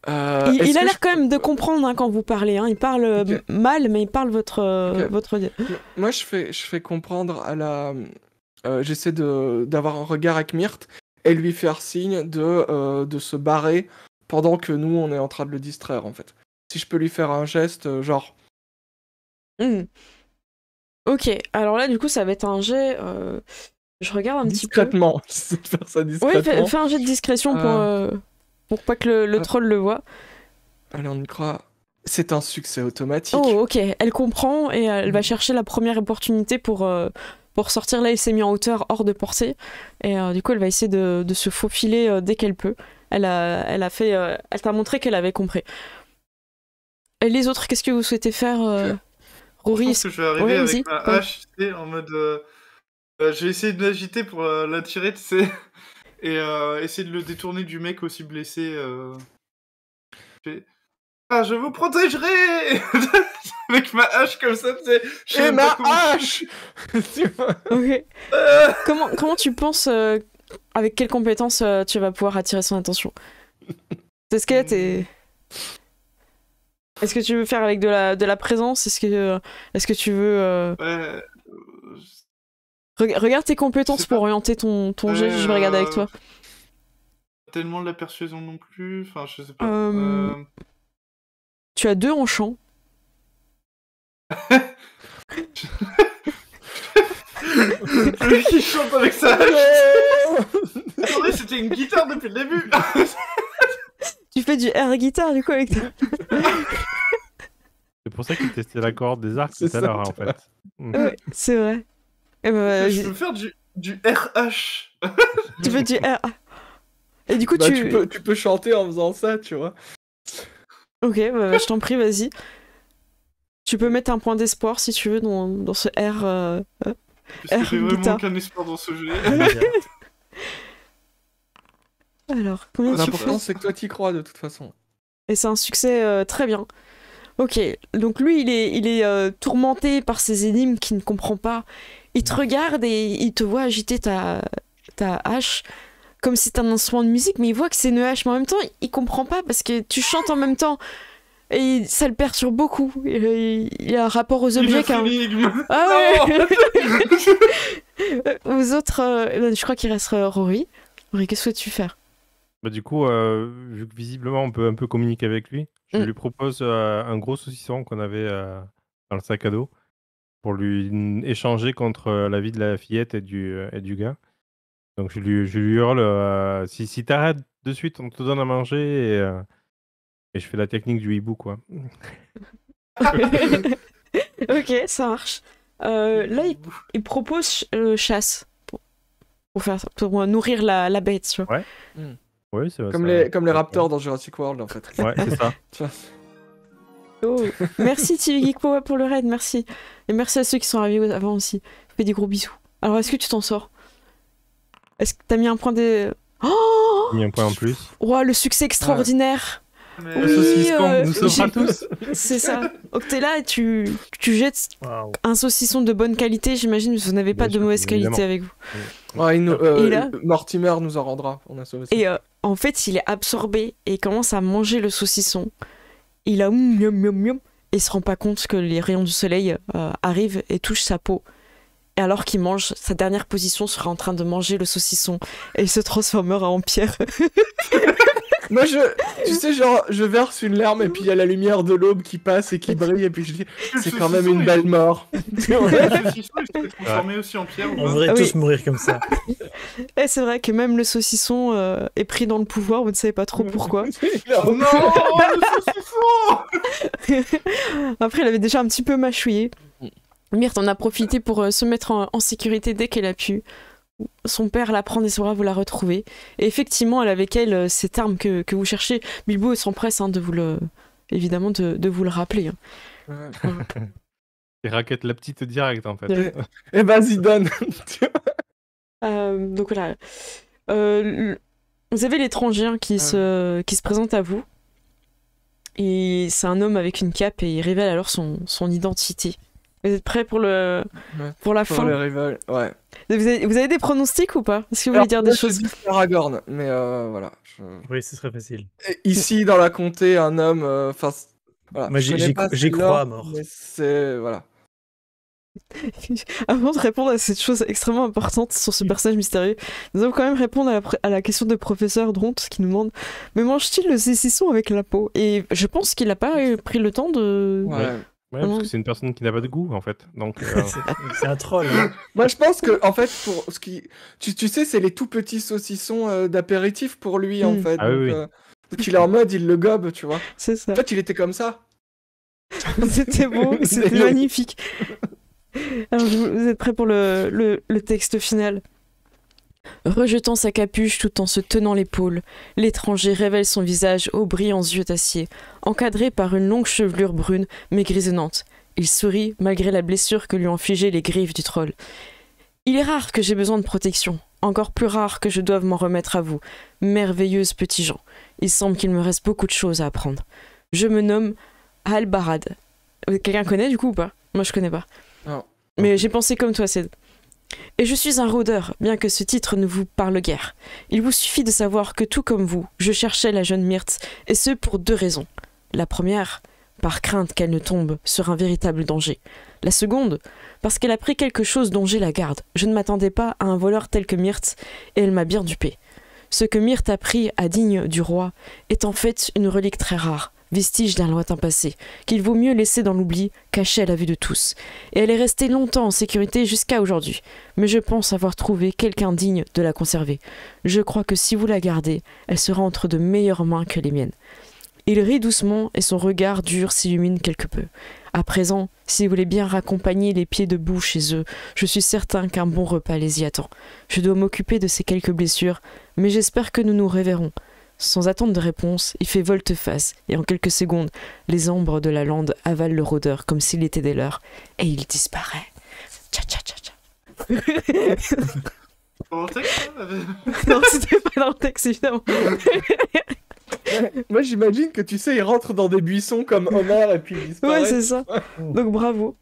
Il Est-ce a que l'air quand même de comprendre hein, quand vous parlez. Hein. Il parle Ok. mal, mais il parle votre... Ok. votre... Moi, je fais comprendre à la. J'essaie d'avoir un regard avec Myrthe et lui faire signe de se barrer pendant que nous, on est en train de le distraire, en fait. Si je peux lui faire un geste, genre. Hmm. Ok, alors là, du coup, ça va être un jet Je regarde un petit peu. Discrètement. J'essaie de faire ça Ouais, discrètement. fais un jet de discrétion pour pas que le troll le voit. Allez, on y croit. C'est un succès automatique. Oh, ok. Elle comprend et elle va chercher la première opportunité pour sortir. Là, elle s'est mise en hauteur hors de portée. Et du coup, elle va essayer de se faufiler dès qu'elle peut. Elle t'a montré qu'elle avait compris. Et les autres, qu'est-ce que vous souhaitez faire, Rory? Je pense que je vais arriver avec ma hache, tu sais, en mode... je vais essayer de l'agiter pour l'attirer, tu sais, et essayer de le détourner du mec aussi blessé. Ah, je vous protégerai avec ma hache comme ça, tu sais. Et ma hache. Ok. Comment tu penses, avec quelles compétences tu vas pouvoir attirer son attention? Est-ce que tu veux faire avec de la présence? Est-ce que tu veux... Regarde tes compétences pour orienter ton jet, je vais regarder avec toi. Tellement de la persuasion non plus, enfin je sais pas. Tu as 2 en chant. Lui qui chante avec sa hache. Attendez, c'était une guitare depuis le début. Tu fais du air guitare du coup avec toi. C'est pour ça qu'il testait la corde des arcs tout à l'heure, en fait. Ouais, c'est vrai. Je peux faire du RH. Tu fais du R. Et du coup, tu peux chanter en faisant ça, tu vois. Ok, je t'en prie, vas-y. Tu peux mettre un point d'espoir si tu veux dans ce R. Parce que j'ai vraiment aucun espoir dans ce jeu. Alors, combien tu l'important, c'est que toi, t'y crois de toute façon. Et c'est un succès très bien. Ok, donc lui, il est tourmenté par ces énigmes qu'il ne comprend pas. Il te regarde et il te voit agiter ta hache comme si c'était un instrument de musique, mais il voit que c'est une hache, mais en même temps, il comprend pas parce que tu chantes en même temps. Et ça le perturbe beaucoup. Il y a un rapport aux objets qu'un... Ah ouais. Aux autres, je crois qu'il reste Rory. Rory, qu'est-ce que tu fais? Bah du coup, vu que visiblement on peut un peu communiquer avec lui, je lui propose un gros saucisson qu'on avait dans le sac à dos pour lui échanger contre la vie de la fillette et du gars. Donc je lui hurle, si t'arrêtes de suite, on te donne à manger et je fais la technique du hibou, quoi. Ok, ça marche. Là, il propose chasse pour nourrir la bête, tu vois. Ouais. Oui, c'est comme les raptors dans Jurassic World, en fait. Ouais, c'est ça. Oh. Merci TV Geek Power pour le raid, merci. Et merci à ceux qui sont arrivés avant aussi. Je fais des gros bisous. Alors, est-ce que tu t'en sors? Est-ce que t'as mis un point de... Oh, mis un point en plus. Oh, le succès extraordinaire. Mais... Oui, nous sommes pas tous. C'est ça. Donc t'es là et tu jettes un saucisson de bonne qualité, j'imagine, parce que vous n'avez pas de mauvaise qualité avec vous. Ouais, et là, Mortimer nous en rendra. On a sauvé ça. Et en fait, il est absorbé et il commence à manger le saucisson. Il a miam miam miam et il se rend pas compte que les rayons du soleil arrivent et touchent sa peau. Et alors qu'il mange, sa dernière position sera en train de manger le saucisson et il se transformera en pierre. Moi, tu sais, genre, je verse une larme et puis il y a la lumière de l'aube qui passe et qui brille et puis je dis, c'est quand même une belle mort. Le saucisson, il s'est transformé aussi en pierre. On devrait tous mourir comme ça. Et c'est vrai que même le saucisson est pris dans le pouvoir, vous ne savez pas trop pourquoi. Non, le saucisson. Après, il avait déjà un petit peu mâchouillé. Myrthe en a profité pour se mettre en sécurité dès qu'elle a pu. Son père la prend des bras, vous la retrouvez. Et effectivement, elle a avec elle cette arme que vous cherchez. Bilbo s'empresse de vous le... évidemment de vous le rappeler. Il raquette la petite direct, en fait. Et vas-y, donne. Donc voilà. Vous avez l'étranger qui se présente à vous. Et c'est un homme avec une cape et il révèle alors son identité. Vous êtes prêts pour la fin? Le rival, ouais. Vous avez des pronostics ou pas? Est-ce que vous voulez dire des choses? Je dis Aragorn, mais voilà. Oui, ce serait facile. Et ici, dans la comté, un homme... voilà, moi, j'y crois à mort. Mais c'est... Voilà. Avant de répondre à cette chose extrêmement importante sur ce personnage mystérieux, nous allons quand même répondre à la question de professeur Dront qui nous demande « Mais mange-t-il le saucisson avec la peau ?» Et je pense qu'il n'a pas pris le temps de... Ouais. Ouais, parce que c'est une personne qui n'a pas de goût, en fait. Donc, C'est un troll. Hein. Moi, je pense que, en fait, pour ce qui, tu sais, c'est les tout petits saucissons d'apéritif pour lui, en fait. Ah donc, oui. donc, il est en mode, il le gobe, tu vois. C'est ça. En fait, il était comme ça. C'était beau, c'était magnifique. Alors, vous êtes prêts pour le texte final? Rejetant sa capuche tout en se tenant l'épaule, l'étranger révèle son visage aux brillants yeux d'acier, encadré par une longue chevelure brune mais grisonnante. Il sourit malgré la blessure que lui ont infligée les griffes du troll. Il est rare que j'ai besoin de protection, encore plus rare que je doive m'en remettre à vous, merveilleuses petits gens. Il semble qu'il me reste beaucoup de choses à apprendre. Je me nomme Albarad. Quelqu'un connaît du coup ou pas? Moi je connais pas. Non. Mais j'ai pensé comme toi, Céd. Et je suis un rôdeur, bien que ce titre ne vous parle guère. Il vous suffit de savoir que tout comme vous, je cherchais la jeune Myrthe, et ce pour 2 raisons. La première, par crainte qu'elle ne tombe sur un véritable danger. La seconde, parce qu'elle a pris quelque chose dont j'ai la garde. Je ne m'attendais pas à un voleur tel que Myrthe, et elle m'a bien dupé. Ce que Myrthe a pris à digne du roi est en fait une relique très rare, vestige d'un lointain passé, qu'il vaut mieux laisser dans l'oubli, caché à la vue de tous. Et elle est restée longtemps en sécurité jusqu'à aujourd'hui. Mais je pense avoir trouvé quelqu'un digne de la conserver. Je crois que si vous la gardez, elle sera entre de meilleures mains que les miennes. Il rit doucement et son regard dur s'illumine quelque peu. À présent, si vous voulez bien raccompagner les pieds debout chez eux, je suis certain qu'un bon repas les y attend. Je dois m'occuper de ces quelques blessures, mais j'espère que nous nous reverrons. Sans attendre de réponse, il fait volte-face, et en quelques secondes, les ombres de la lande avalent le rôdeur comme s'il était des leurs, et il disparaît. Tcha tcha tcha tcha. Dans le texte, hein, Non, c'était pas dans le texte, évidemment. Moi, j'imagine que, tu sais, il rentre dans des buissons comme Homer et puis il disparaît. Ouais, c'est ça. Donc bravo.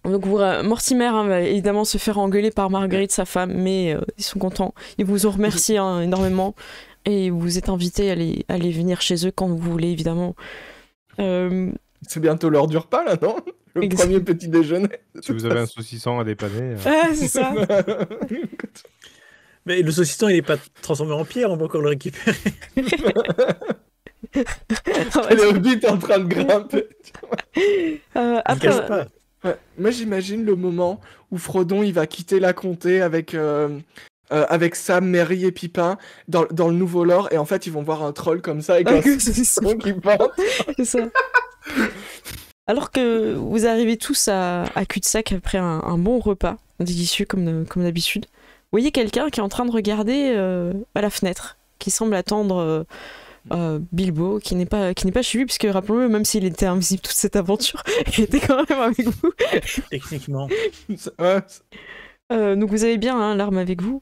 Donc Mortimer va évidemment se faire engueuler par Marguerite, sa femme, mais ils sont contents. Ils vous ont remercié énormément. Et vous êtes invité à aller venir chez eux quand vous voulez, évidemment. C'est bientôt l'heure du repas, là, non? Le premier petit déjeuner. Si vous avez un saucisson à dépanner... Ah, c'est ça. Mais le saucisson, il n'est pas transformé en pierre, on peut encore le récupérer. Le hobbit est en train de grimper. Après... pas. Ouais. Moi, j'imagine le moment où Frodon, il va quitter la comté avec Sam, Merry et Pipin dans le nouveau lore, et en fait ils vont voir un troll comme ça avec un saucisson qui porte. C'est ça. Alors que vous arrivez tous à cul-de-sac après un bon repas délicieux comme d'habitude, vous voyez quelqu'un qui est en train de regarder à la fenêtre, qui semble attendre Bilbo, qui n'est pas chez lui, puisque rappelons-le, même s'il était invisible toute cette aventure, il était quand même avec vous. Techniquement. Donc vous avez bien l'arme avec vous.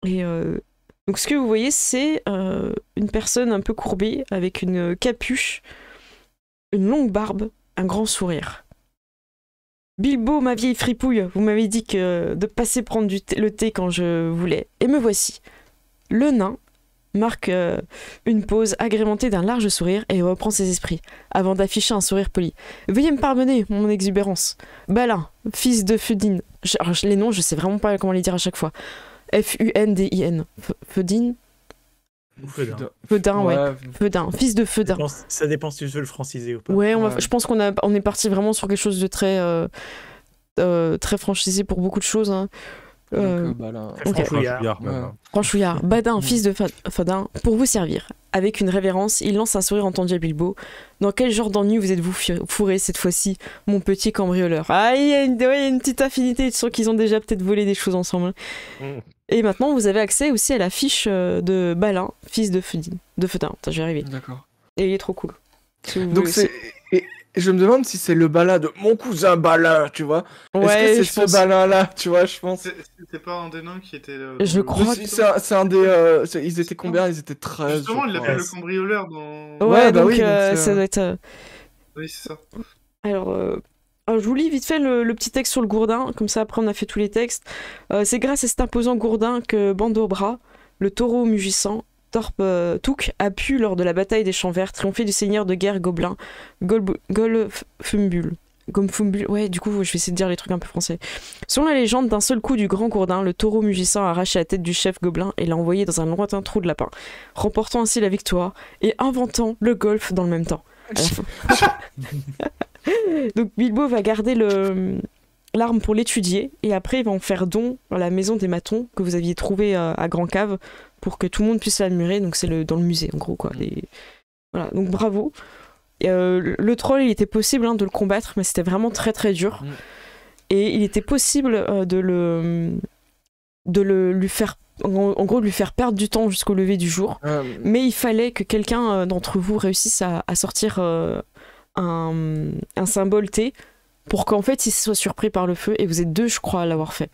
Et donc ce que vous voyez, c'est une personne un peu courbée avec une capuche, une longue barbe, un grand sourire. Bilbo, ma vieille fripouille, vous m'avez dit de passer prendre le thé quand je voulais. Et me voici. Le nain marque une pause agrémentée d'un large sourire et reprend ses esprits, avant d'afficher un sourire poli. Veuillez me pardonner, mon exubérance. Balin, fils de Fudin. Les noms, je sais vraiment pas comment les dire à chaque fois. F-U-N-D-I-N. Fudin. Fedin, ouais. Fedin, fils de Fedin. Ça dépend si tu veux le franciser ou pas. Ouais, je pense qu'on est parti vraiment sur quelque chose de très franchisé pour beaucoup de choses. Hein. Franchouillard, Badin, fils de Fadin, pour vous servir. Avec une révérence, il lance un sourire entendu à Bilbo. Dans quel genre d'ennui vous êtes-vous fourré cette fois-ci, mon petit cambrioleur? Ah, il y a une petite affinité, je sens qu'ils ont déjà peut-être volé des choses ensemble. Et maintenant, vous avez accès aussi à la fiche de Balin, fils de Fedin. Attends, je vais arriver. D'accord. Et il est trop cool. Donc et je me demande si c'est le Balin de mon cousin Balin, tu vois. Ouais, est-ce que c'est ce Balin-là, tu vois, je pense. C'était pas un des nains qui était... je crois que... C'est un des... ils étaient combien? Ils étaient 13. Justement, il l'appelle le cambrioleur dans... Ouais, donc, oui, ça doit être... Oui, c'est ça. Alors, je vous lis vite fait le petit texte sur le gourdin, comme ça après on a fait tous les textes. C'est grâce à cet imposant gourdin que Bandobra, le taureau mugissant, Touk a pu, lors de la bataille des Champs Verts, triompher du seigneur de guerre gobelin Golfumbul. Ouais, du coup, je vais essayer de dire les trucs un peu français. Selon la légende, d'un seul coup du grand gourdin, le taureau mugissant a arraché la tête du chef gobelin et l'a envoyé dans un lointain trou de lapin, remportant ainsi la victoire et inventant le golf dans le même temps. Donc Bilbo va garder l'arme pour l'étudier et après il va en faire don à la maison des matons que vous aviez trouvé à Grand Cave pour que tout le monde puisse l'admirer. Donc c'est dans le musée en gros quoi. Voilà, donc bravo. Le troll, il était possible de le combattre, mais c'était vraiment très très dur. Et il était possible lui faire, en gros, de lui faire perdre du temps jusqu'au lever du jour. Mais il fallait que quelqu'un d'entre vous réussisse à sortir un symbole T pour qu'en fait il soit surpris par le feu. Et vous êtes 2, je crois, à l'avoir fait.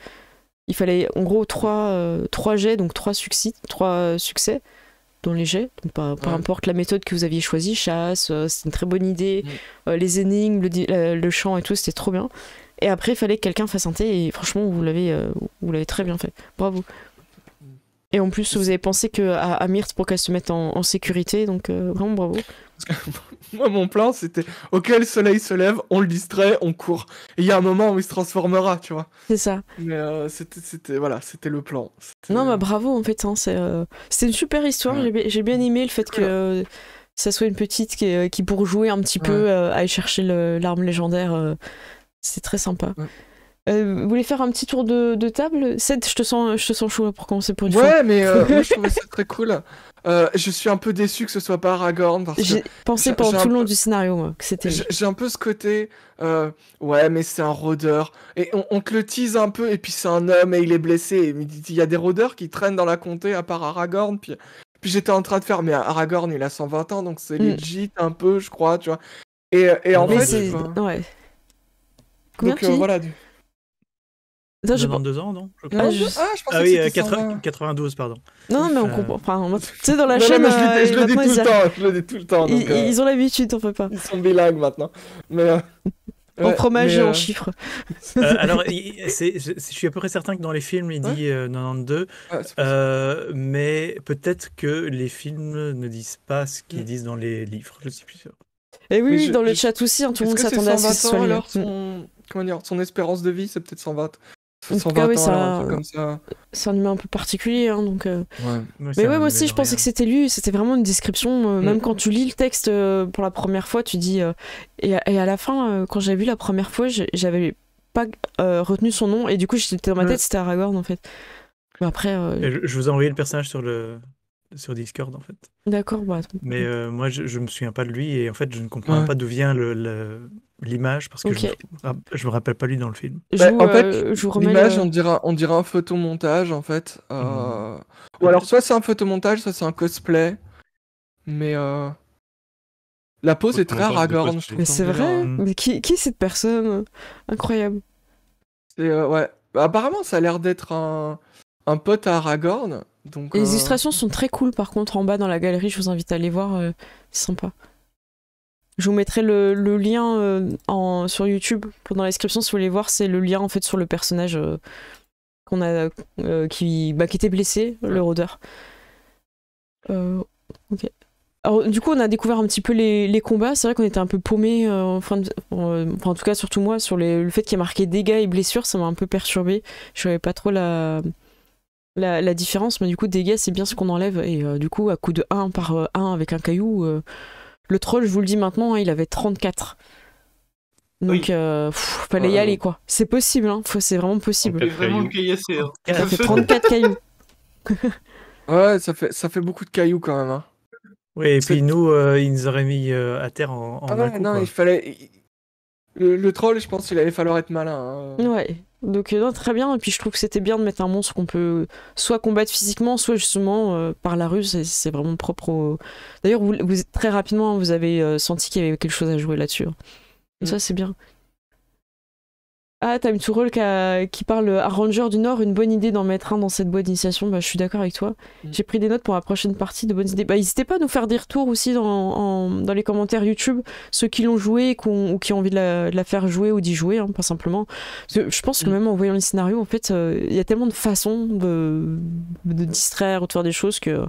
Il fallait en gros 3 jets, donc 3 succès dans les jets. Donc peu importe la méthode que vous aviez choisie, chasse, c'est une très bonne idée. Les énigmes, le chant et tout, c'était trop bien. Et après, il fallait que quelqu'un fasse un T et franchement, vous l'avez très bien fait. Bravo. Et en plus, vous avez pensé à Myrthe pour qu'elle se mette en sécurité, donc vraiment bravo. Parce que, moi, mon plan, c'était ok, le soleil se lève, on le distrait, on court. Et il y a un moment où il se transformera, tu vois. C'est ça. Mais c'était le plan. Non, bah bravo, en fait. C'était une super histoire. J'ai bien aimé le fait que ça soit une petite qui pour jouer un petit peu, aille chercher l'arme légendaire. C'est très sympa. Vous voulez faire un petit tour de table? Seth, je te sens chaud pour commencer pour une fois. Ouais, mais moi je trouvais ça très cool. Je suis un peu déçu que ce soit pas Aragorn. Parce que j'ai pensé pendant tout le long du scénario, moi, que c'était. J'ai un peu ce côté, ouais, mais c'est un rôdeur. Et on te le tease un peu, et puis c'est un homme et il est blessé. Il y a des rôdeurs qui traînent dans la comté à part Aragorn. Puis j'étais en train de faire, mais Aragorn il a 120 ans, donc c'est legit un peu, je crois, tu vois. Et en fait. Ouais. Combien donc voilà. 92 ans, non je crois. Je pensais Ah oui, que c'était 92, pardon. Non, mais on comprend. Enfin, tu sais, dans la non, chaîne. Non, mais je le dis tout le temps. Je le dis tout le temps. Donc, ils ont l'habitude, t'en fais pas. Ils sont bilingues maintenant. Mais. En fromage et en chiffres. Alors, je suis à peu près certain que dans les films, il dit 92. Mais peut-être que les films ne disent pas ce qu'ils disent dans les livres. Je suis plus sûr. Et oui, dans le chat aussi, tout le monde s'attendait à ce que ce soit alors son espérance de vie, c'est peut-être 120. 120 ans, un truc comme ça. C'est un humain un peu particulier, donc. Ouais. Mais ouais, moi aussi, je pensais que c'était lui. C'était vraiment une description. Même quand tu lis le texte pour la première fois, tu dis. Et à la fin, quand j'ai vu la première fois, j'avais pas retenu son nom, et du coup, j'étais dans ma tête, c'était Aragorn en fait. Mais après. Je vous ai envoyé le personnage sur Discord en fait. D'accord, bah. Mais moi, je me souviens pas de lui, et en fait, je ne comprends pas d'où vient l'image, parce que je me rappelle pas lui dans le film. En fait, l'image, on dirait un photomontage en fait. Ou alors soit c'est un photomontage, soit c'est un cosplay. Mais la pose est très Aragorn, je trouve. Mais c'est vrai. Mais qui est cette personne? Incroyable. Ouais. Bah, apparemment, ça a l'air d'être un pote à Aragorn. Donc, les illustrations sont très cool, par contre, en bas dans la galerie, je vous invite à aller voir, c'est sympa. Je vous mettrai le lien sur YouTube dans la description si vous voulez voir, c'est le lien en fait sur le personnage qu'on a qui était blessé, le rôdeur. Ok. Alors, du coup, on a découvert un petit peu les combats. C'est vrai qu'on était un peu paumés, en tout cas, surtout moi, sur le fait qu'il y ait marqué dégâts et blessures, ça m'a un peu perturbé. Je savais pas trop la différence, mais du coup, dégâts, c'est bien ce qu'on enlève. Et du coup, à coup de 1 par 1 avec un caillou, le troll, je vous le dis maintenant, il avait 34. Donc, fallait y aller, quoi. C'est possible, c'est vraiment possible. C'est vraiment le caillasser. Ça fait 34 cailloux. Ouais, ça fait beaucoup de cailloux quand même. Oui, et puis nous, ils nous auraient mis à terre en un coup. Non, quoi. Il fallait. Le troll, je pense qu'il allait falloir être malin. Ouais, donc très bien. Et puis je trouve que c'était bien de mettre un monstre qu'on peut soit combattre physiquement, soit justement par la ruse. C'est vraiment propre au. D'ailleurs, vous très rapidement, vous avez senti qu'il y avait quelque chose à jouer là-dessus. Et ça, c'est bien. Ah, t'as une Tourelle qui parle à Ranger du Nord, une bonne idée d'en mettre un dans cette boîte d'initiation. Bah, je suis d'accord avec toi. J'ai pris des notes pour la prochaine partie de bonnes idées. Bah, n'hésitez pas à nous faire des retours aussi dans les commentaires YouTube, ceux qui l'ont joué ou qui ont envie de la faire jouer ou d'y jouer, pas simplement. Parce que je pense que même en voyant les scénarios, en fait, il y a tellement de façons de distraire ou de faire des choses que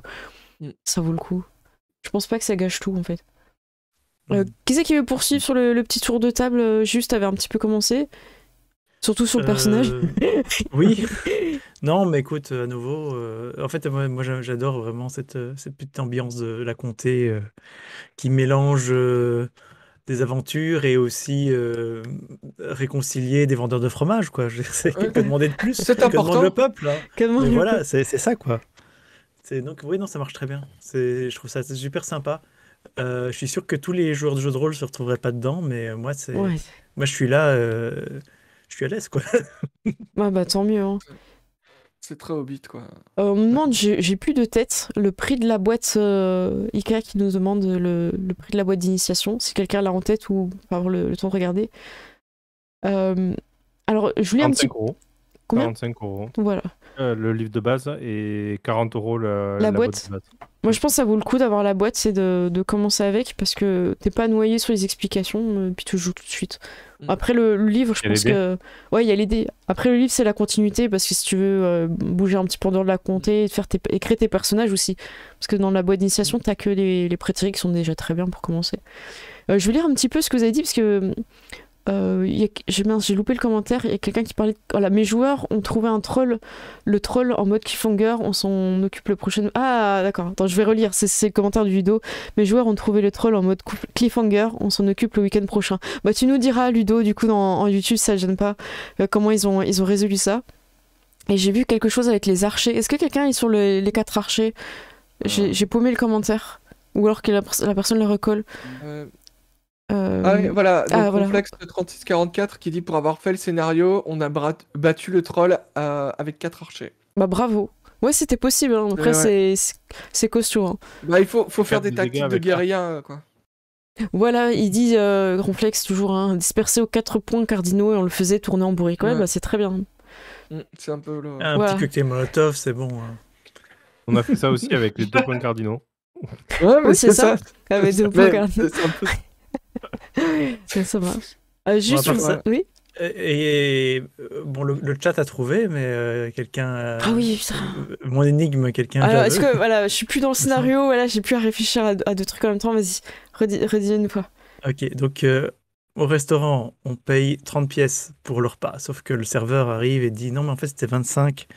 ça vaut le coup. Je pense pas que ça gâche tout, en fait. Qui c'est qui veut poursuivre sur le petit tour de table? Juste avait un petit peu commencé. Surtout sur le personnage. Oui. Non, mais écoute, à nouveau, en fait, moi j'adore vraiment cette petite ambiance de la comté qui mélange des aventures et aussi réconcilier des vendeurs de fromage, quoi. C'est que demander de plus. C'est que demande important. le peuple. Mais voilà, peuple. c'est ça, quoi. Donc oui, non, ça marche très bien. Je trouve ça super sympa. Je suis sûr que tous les joueurs de jeux de rôle se retrouveraient pas dedans, mais moi, Ouais. moi, je suis là, je suis à l'aise, quoi. Bah tant mieux. Hein. C'est très Hobbit, quoi. On me demande, j'ai plus de tête, le prix de la boîte Ikea qui nous demande le prix de la boîte d'initiation, si quelqu'un l'a en tête ou pas avoir le temps de regarder. Alors, je voulais un petit... 45 euros. Combien 45 euros. Voilà. Le livre de base et 40 euros La boîte. de base. Moi, je pense que ça vaut le coup d'avoir la boîte, c'est de commencer avec, parce que t'es pas noyé sur les explications, puis tu joues tout de suite. Après, le livre, je Il y a pense les que... Ouais, il y a les dés. Après, le livre, c'est la continuité, parce que si tu veux bouger un petit peu en dehors de la comté, et créer tes personnages aussi. Parce que dans la boîte d'initiation, t'as que les prétériques qui sont déjà très bien pour commencer. Je vais lire un petit peu ce que vous avez dit, parce que... j'ai loupé le commentaire, il y a quelqu'un qui parlait voilà, mes joueurs ont trouvé le troll en mode cliffhanger, on s'en occupe le prochain... Ah d'accord, attends, je vais relire, c'est le commentaire du vidéo. Mes joueurs ont trouvé le troll en mode cliffhanger, on s'en occupe le week-end prochain. Bah tu nous diras Ludo, du coup en YouTube, ça ne gêne pas, comment ils ont résolu ça. Et j'ai vu quelque chose avec les archers. Est-ce que quelqu'un est sur les 4 archers? J'ai paumé le commentaire, ou alors que la personne le recolle. Ah oui, voilà, donc voilà. Complexe 3644 qui dit pour avoir fait le scénario, on a battu le troll avec 4 archers. Bah bravo. Ouais, c'était possible. Hein. Après, Ouais. c'est costaud. Hein. Bah, il faut faire Faire des des tactiques dégâts de avec ça. guérilla, quoi. Voilà, il dit Complexe toujours, hein, disperser aux 4 points cardinaux et on le faisait tourner en bourrique. Ouais, Ouais. bah c'est très bien. C'est un peu le... Un Voilà. petit cocktail Molotov, c'est bon. Hein. On a fait ça aussi avec les 2 points cardinaux. Ouais, mais Oui, c'est c'est ça. ça. Avec C'est 2 points mais cardinaux. c'est un peu... Ça marche. Juste, Bon, à part ça- oui. Bon, le chat a trouvé, mais quelqu'un. Ah oui, putain. Mon énigme, quelqu'un. Alors, est-ce que voilà, je suis plus dans le scénario, voilà, j'ai plus à réfléchir à 2 trucs en même temps. Vas-y, redis une fois. Ok, donc au restaurant, on paye 30 pièces pour le repas, sauf que le serveur arrive et dit non, mais en fait c'était 25.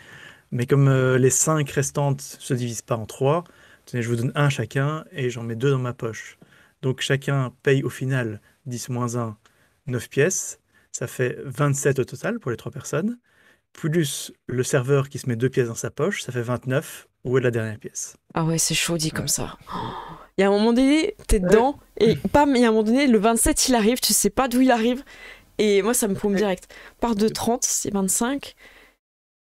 Mais comme les 5 restantes se divisent pas en 3, tenez, je vous donne 1 chacun et j'en mets 2 dans ma poche. Donc chacun paye au final 10 moins 1, 9 pièces. Ça fait 27 au total pour les 3 personnes. Plus le serveur qui se met 2 pièces dans sa poche, ça fait 29. Où est la dernière pièce? Ah ouais, c'est chaud dit comme ça. Il y a un moment donné, t'es dedans, et pam, il y a un moment donné, le 27 il arrive, tu sais pas d'où il arrive, et moi ça me paume direct. Part de 30, c'est 25.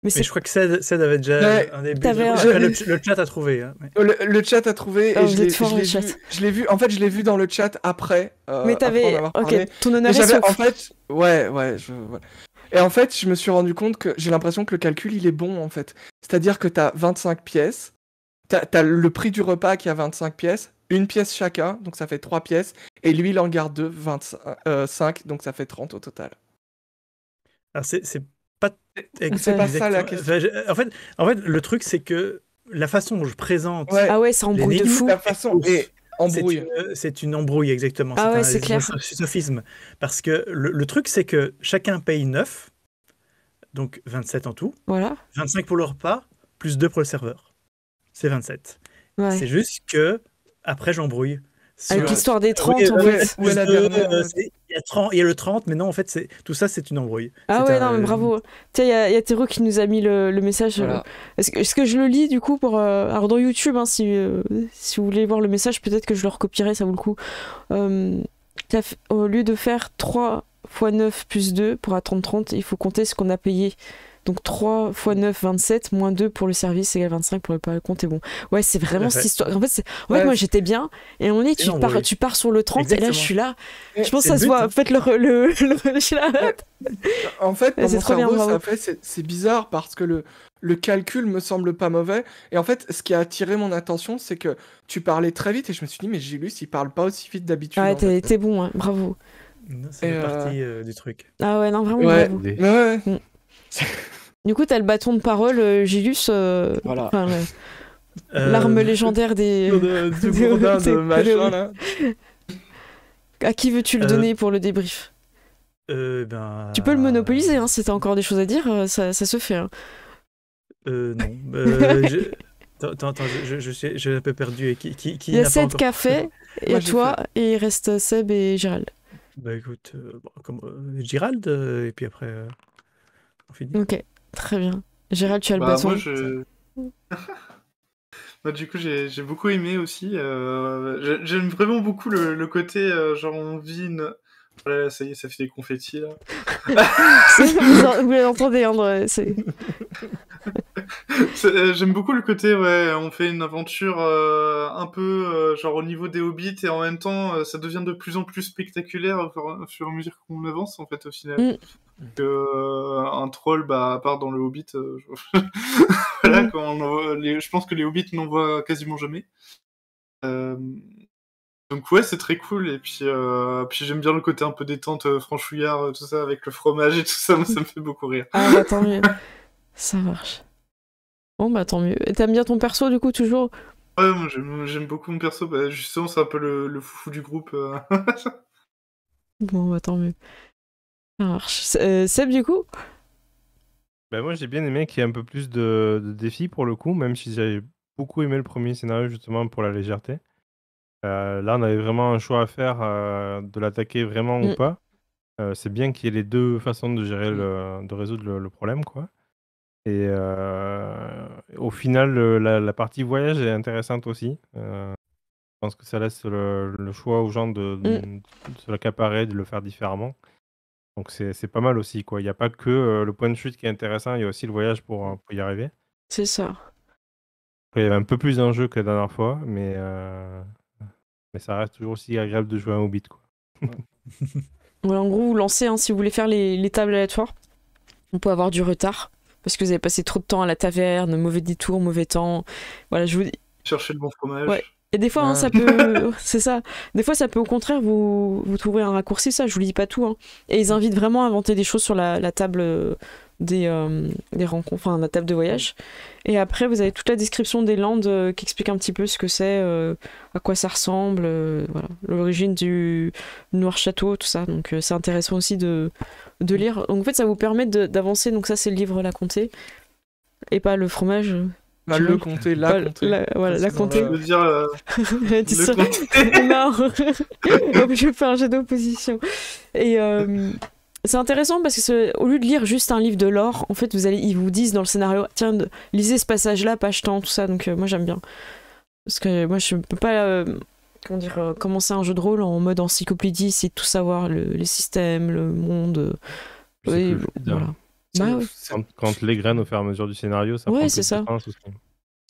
Mais je crois que Ced avait déjà un début. Le chat a trouvé. Hein. Le chat a trouvé Ah, et vous êtes fort, le chat. je l'ai vu. En fait, je l'ai vu dans le chat après. Mais t'avais. Ok, ton honneur est sauf. En fait, ouais. Et en fait, je me suis rendu compte que j'ai l'impression que le calcul il est bon en fait. C'est-à-dire que t'as 25 pièces, t'as le prix du repas qui a 25 pièces, 1 pièce chacun, donc ça fait 3 pièces, et lui il en garde 2, 25, donc ça fait 30 au total. Alors c'est pas ça la question. En fait, le truc c'est que la façon dont je présente. Ah ouais, ça embrouille de fou. La façon est embrouille. C'est une embrouille, exactement. Ah ouais, c'est clair. C'est un sophisme. Parce que le truc, c'est que chacun paye 9, donc 27 en tout. Voilà. 25 pour le repas, plus 2 pour le serveur. C'est 27. Ouais. C'est juste que, après, j'embrouille. Avec l'histoire des 30, en fait. Il y a le 30, mais non, en fait, tout ça, c'est une embrouille. Ah ouais, non, mais bravo. Tiens, il y a Théro qui nous a mis le message. Voilà. Est-ce que je le lis, du coup, pour... Alors, dans YouTube, hein, si vous voulez voir le message, peut-être que je le recopierai, ça vaut le coup. Au lieu de faire 3 x 9 plus 2 pour attendre 30, il faut compter ce qu'on a payé. Donc 3 x 9, 27, moins 2 pour le service, égale 25 pour le compte, et bon. Ouais, c'est vraiment cette histoire. En fait, moi, j'étais bien, et à un moment donné, tu pars sur le 30, exactement. Et là, je suis là. Je pense que ça se voit. Faites je suis là. En fait, dans mon cerveau, bien, c'est bizarre, parce que le calcul me semble pas mauvais. Et en fait, ce qui a attiré mon attention, c'est que tu parlais très vite, et je me suis dit, mais Gilus, il parle pas aussi vite d'habitude. Ouais, t'es bon, hein. Bravo. C'est partie du truc. Ah ouais, non, vraiment, ouais. bravo. Ouais. Du coup, t'as le bâton de parole, Gilus. Voilà. L'arme légendaire des. Du bourdin de machin, là. À qui veux-tu le donner pour le débrief? Tu peux le monopoliser, hein, si t'as encore des choses à dire, ça se fait. Hein. Non. Attends, je suis un peu perdu. Qui il y a 7 cafés. Et à toi, et il reste Seb et Gérald. Bah écoute, Gérald, et puis après, on finit. Ok, très bien. Gérald, tu as le bâton. Du coup, j'ai beaucoup aimé aussi. J'aime vraiment beaucoup le côté, genre, on vit une... Voilà, ça y est, ça fait des confettis, là. Vous l'entendez, hein, J'aime beaucoup le côté, ouais, on fait une aventure un peu genre au niveau des hobbits et en même temps ça devient de plus en plus spectaculaire au fur et à mesure qu'on avance en fait au final. Un troll part dans le hobbit, voilà, je pense que les hobbits n'en voient quasiment jamais. Donc ouais, c'est très cool, et puis j'aime bien le côté un peu détente, franchouillard, tout ça, avec le fromage et tout ça, moi, ça me fait beaucoup rire. Ah bah tant mieux, ça marche. Bon bah tant mieux. Et t'aimes bien ton perso du coup toujours? Ouais, moi j'aime beaucoup mon perso, justement c'est un peu le foufou du groupe. Bon bah tant mieux. Ça marche. Seb du coup? Bah moi j'ai bien aimé qu'il y ait un peu plus de défis pour le coup, même si j'avais beaucoup aimé le premier scénario justement pour la légèreté. Là on avait vraiment un choix à faire de l'attaquer vraiment ou pas. C'est bien qu'il y ait les deux façons de gérer de résoudre le problème, quoi. Et au final, la partie voyage est intéressante aussi. Je pense que ça laisse le choix aux gens de se l'accaparer, de le faire différemment. Donc c'est pas mal aussi, quoi. Il n'y a pas que le point de chute qui est intéressant, il y a aussi le voyage pour y arriver. C'est ça. Après, il y avait un peu plus d'enjeux que la dernière fois, mais ça reste toujours aussi agréable de jouer à un Hobbit, quoi. Voilà, en gros, vous lancez, hein, si vous voulez faire les tables aléatoires, on peut avoir du retard, parce que vous avez passé trop de temps à la taverne, mauvais détour, mauvais temps. Voilà, je vous dis. Chercher le bon fromage. Ouais. Et des fois, hein, ça peut... c'est ça. Des fois, ça peut au contraire vous trouver un raccourci, ça, je vous le dis pas tout. Hein. Et ils invitent vraiment à inventer des choses sur la table des rencontres, enfin la table de voyage. Et après, vous avez toute la description des landes qui explique un petit peu ce que c'est, à quoi ça ressemble, voilà, l'origine du Noir Château, tout ça. Donc c'est intéressant aussi de lire. Donc en fait, ça vous permet d'avancer. Donc ça, c'est le livre La Comté. Et pas le fromage. Le comté, la comté. Voilà, la comté. Je veux dire, le comté. Non, je fais un jeu d'opposition. Et c'est intéressant parce que au lieu de lire juste un livre de lore, en fait, ils vous disent dans le scénario, tiens, lisez ce passage-là, page temps, tout ça. Donc moi, j'aime bien. Parce que moi, je peux pas commencer un jeu de rôle en mode encyclopédie, c'est tout savoir, les systèmes, le monde. Oui, voilà. Quand les graines au fur et à mesure du scénario, ça prend plus de temps.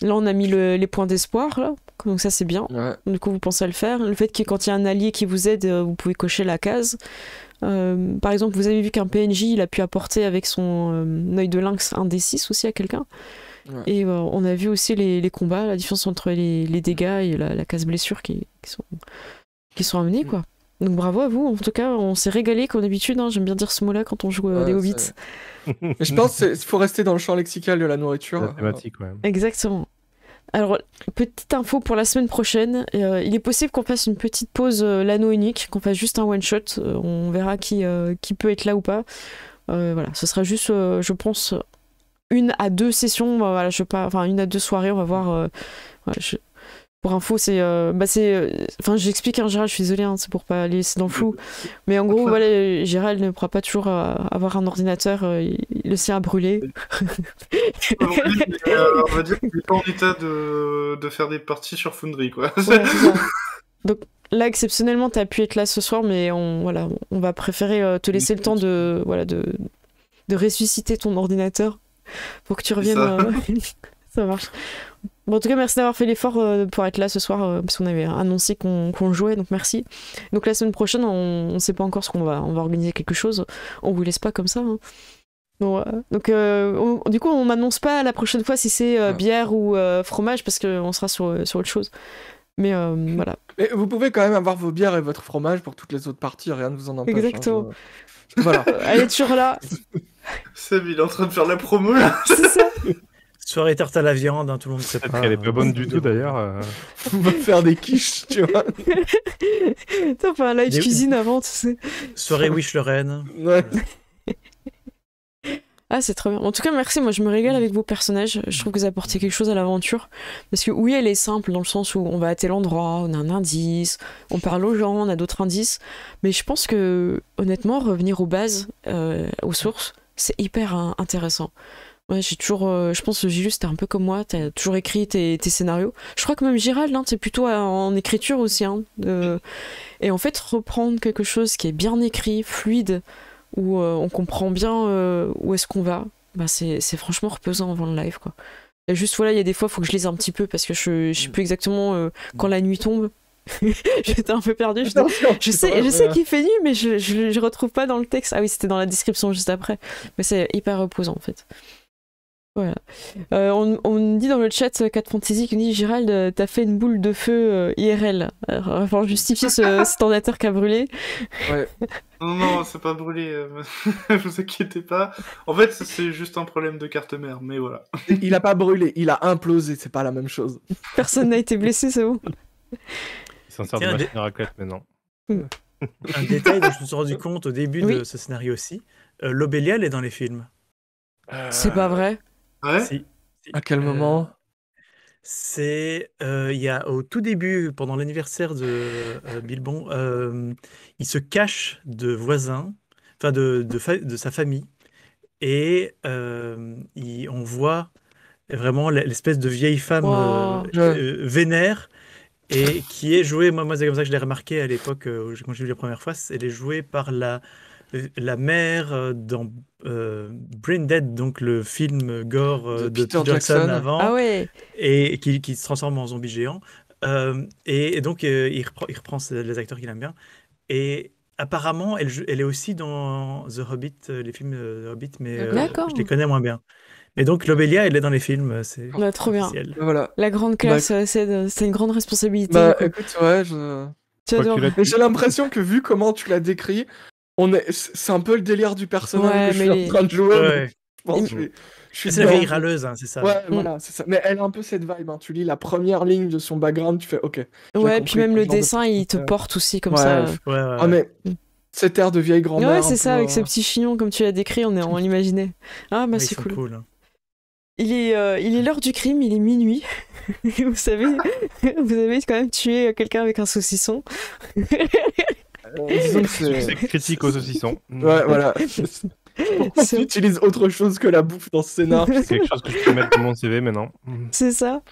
Là, on a mis les points d'espoir, là. Donc ça, c'est bien. Ouais. Du coup, vous pensez à le faire. Le fait que quand il y a un allié qui vous aide, vous pouvez cocher la case. Par exemple, vous avez vu qu'un PNJ, il a pu apporter avec son œil de lynx un D6 aussi à quelqu'un. Ouais. Et on a vu aussi les combats, la différence entre les dégâts et la case blessure qui sont amenés, quoi. Donc bravo à vous, en tout cas on s'est régalé comme d'habitude, hein. J'aime bien dire ce mot là quand on joue des Hobbits. Mais je pense qu'il faut rester dans le champ lexical de la nourriture. La thématique, ouais. Exactement. Alors, petite info pour la semaine prochaine, il est possible qu'on fasse une petite pause l'anneau unique, qu'on fasse juste un one shot, on verra qui peut être là ou pas. Voilà, ce sera juste, je pense, 1 à 2 sessions, voilà, 1 à 2 soirées, on va voir. Pour info, enfin, j'explique, hein, Gérald, je suis désolée, hein, c'est pour pas laisser dans le flou. Mais en gros, voilà, Gérald ne pourra pas toujours avoir un ordinateur, le sien a brûlé. On va dire qu'il n'est pas en état de faire des parties sur Foundry, quoi. Ouais, donc là, exceptionnellement, tu as pu être là ce soir, mais on va préférer te laisser le temps de ressusciter ton ordinateur pour que tu reviennes. Ça marche. Bon, en tout cas, merci d'avoir fait l'effort pour être là ce soir, parce qu'on avait annoncé qu'on jouait, donc merci. Donc la semaine prochaine, on sait pas encore ce qu'on va organiser quelque chose, on vous laisse pas comme ça. Hein. Bon, donc du coup, on m'annonce pas la prochaine fois si c'est bière ou fromage, parce qu'on sera sur autre chose. Mais voilà. Mais vous pouvez quand même avoir vos bières et votre fromage pour toutes les autres parties, rien ne vous en empêche. Exactement. Hein, voilà. Elle est toujours là. Seb, il est en train de faire la promo là. C'est ça. Soirée tarte à la viande, hein, tout le monde sait pas. Elle est pas bonne du tout d'ailleurs. On va faire des quiches, tu vois. T'as fait un live cuisine avant, tu sais. Soirée Wish Lorraine. Ouais. Ah, c'est très bien. En tout cas, merci. Moi, je me régale avec vos personnages. Je trouve que vous apportez quelque chose à l'aventure. Parce que oui, elle est simple dans le sens où on va à tel endroit, on a un indice, on parle aux gens, on a d'autres indices. Mais je pense que, honnêtement, revenir aux bases, aux sources, c'est hyper intéressant. Ouais, j'ai toujours. Je pense que Gilles, t'es un peu comme moi. T'as toujours écrit tes scénarios. Je crois que même Gérald, hein, t'es plutôt en écriture aussi. Hein, et en fait, reprendre quelque chose qui est bien écrit, fluide, où on comprend bien où est-ce qu'on va, bah c'est franchement reposant avant le live, quoi. Et juste, voilà, il y a des fois, il faut que je lise un petit peu parce que je sais plus exactement quand la nuit tombe. J'étais un peu perdue. Je sais qu'il fait nuit, mais je retrouve pas dans le texte. Ah oui, c'était dans la description juste après. Mais c'est hyper reposant, en fait. Voilà. On dit dans le chat 4 Fantasy qui dit Gérald, t'as fait une boule de feu IRL. Alors, il va falloir justifier cet ordinateur qui a brûlé. Ouais. Non, c'est pas brûlé. Vous inquiétez pas. En fait, c'est juste un problème de carte mère, mais voilà. Il a pas brûlé, il a implosé, c'est pas la même chose. Personne n'a été blessé, c'est bon. Il s'en sert de machine à raclette maintenant. Un détail dont je me suis rendu compte au début de ce scénario aussi, l'Obélial est dans les films. C'est pas vrai. Ouais. Si. À quel moment? C'est il y a au tout début, pendant l'anniversaire de Bilbon, il se cache de voisins, enfin de sa famille, et on voit vraiment l'espèce de vieille femme vénère, et qui est jouée, moi c'est comme ça que je l'ai remarqué à l'époque quand j'ai vu la première fois, elle est jouée par la mère dans Brain Dead, donc le film gore de Peter Jackson avant, et qui se transforme en zombie géant. Et donc il reprend les acteurs qu'il aime bien. Et apparemment, elle est aussi dans The Hobbit, les films The Hobbit, mais je les connais moins bien. Mais donc Lobelia, elle est dans les films, c'est trop bien. Voilà. La grande classe, c'est une grande responsabilité. Bah écoute, ouais, j'ai l'impression que vu comment tu l'as décrit, c'est un peu le délire du personnage que je suis en train de jouer. Ouais. C'est la vieille râleuse, hein, c'est ça. Ouais, voilà, c'est ça. Mais elle a un peu cette vibe. Hein. Tu lis la première ligne de son background, tu fais OK. Ouais, puis même le dessin, il te porte aussi comme ça. Ouais. Ah, mais cette air de vieille grand-mère. Ouais, c'est ça, avec ce petit chignon, comme tu l'as décrit, on l'imaginait. Ah, bah c'est cool. Hein. Il est l'heure du crime, il est minuit. Vous savez quand même tué quelqu'un avec un saucisson. Disons que c'est critique au saucisson. Ouais, voilà. Tu utilises autre chose que la bouffe dans ce scénar. C'est quelque chose que je peux mettre dans mon CV maintenant. C'est ça.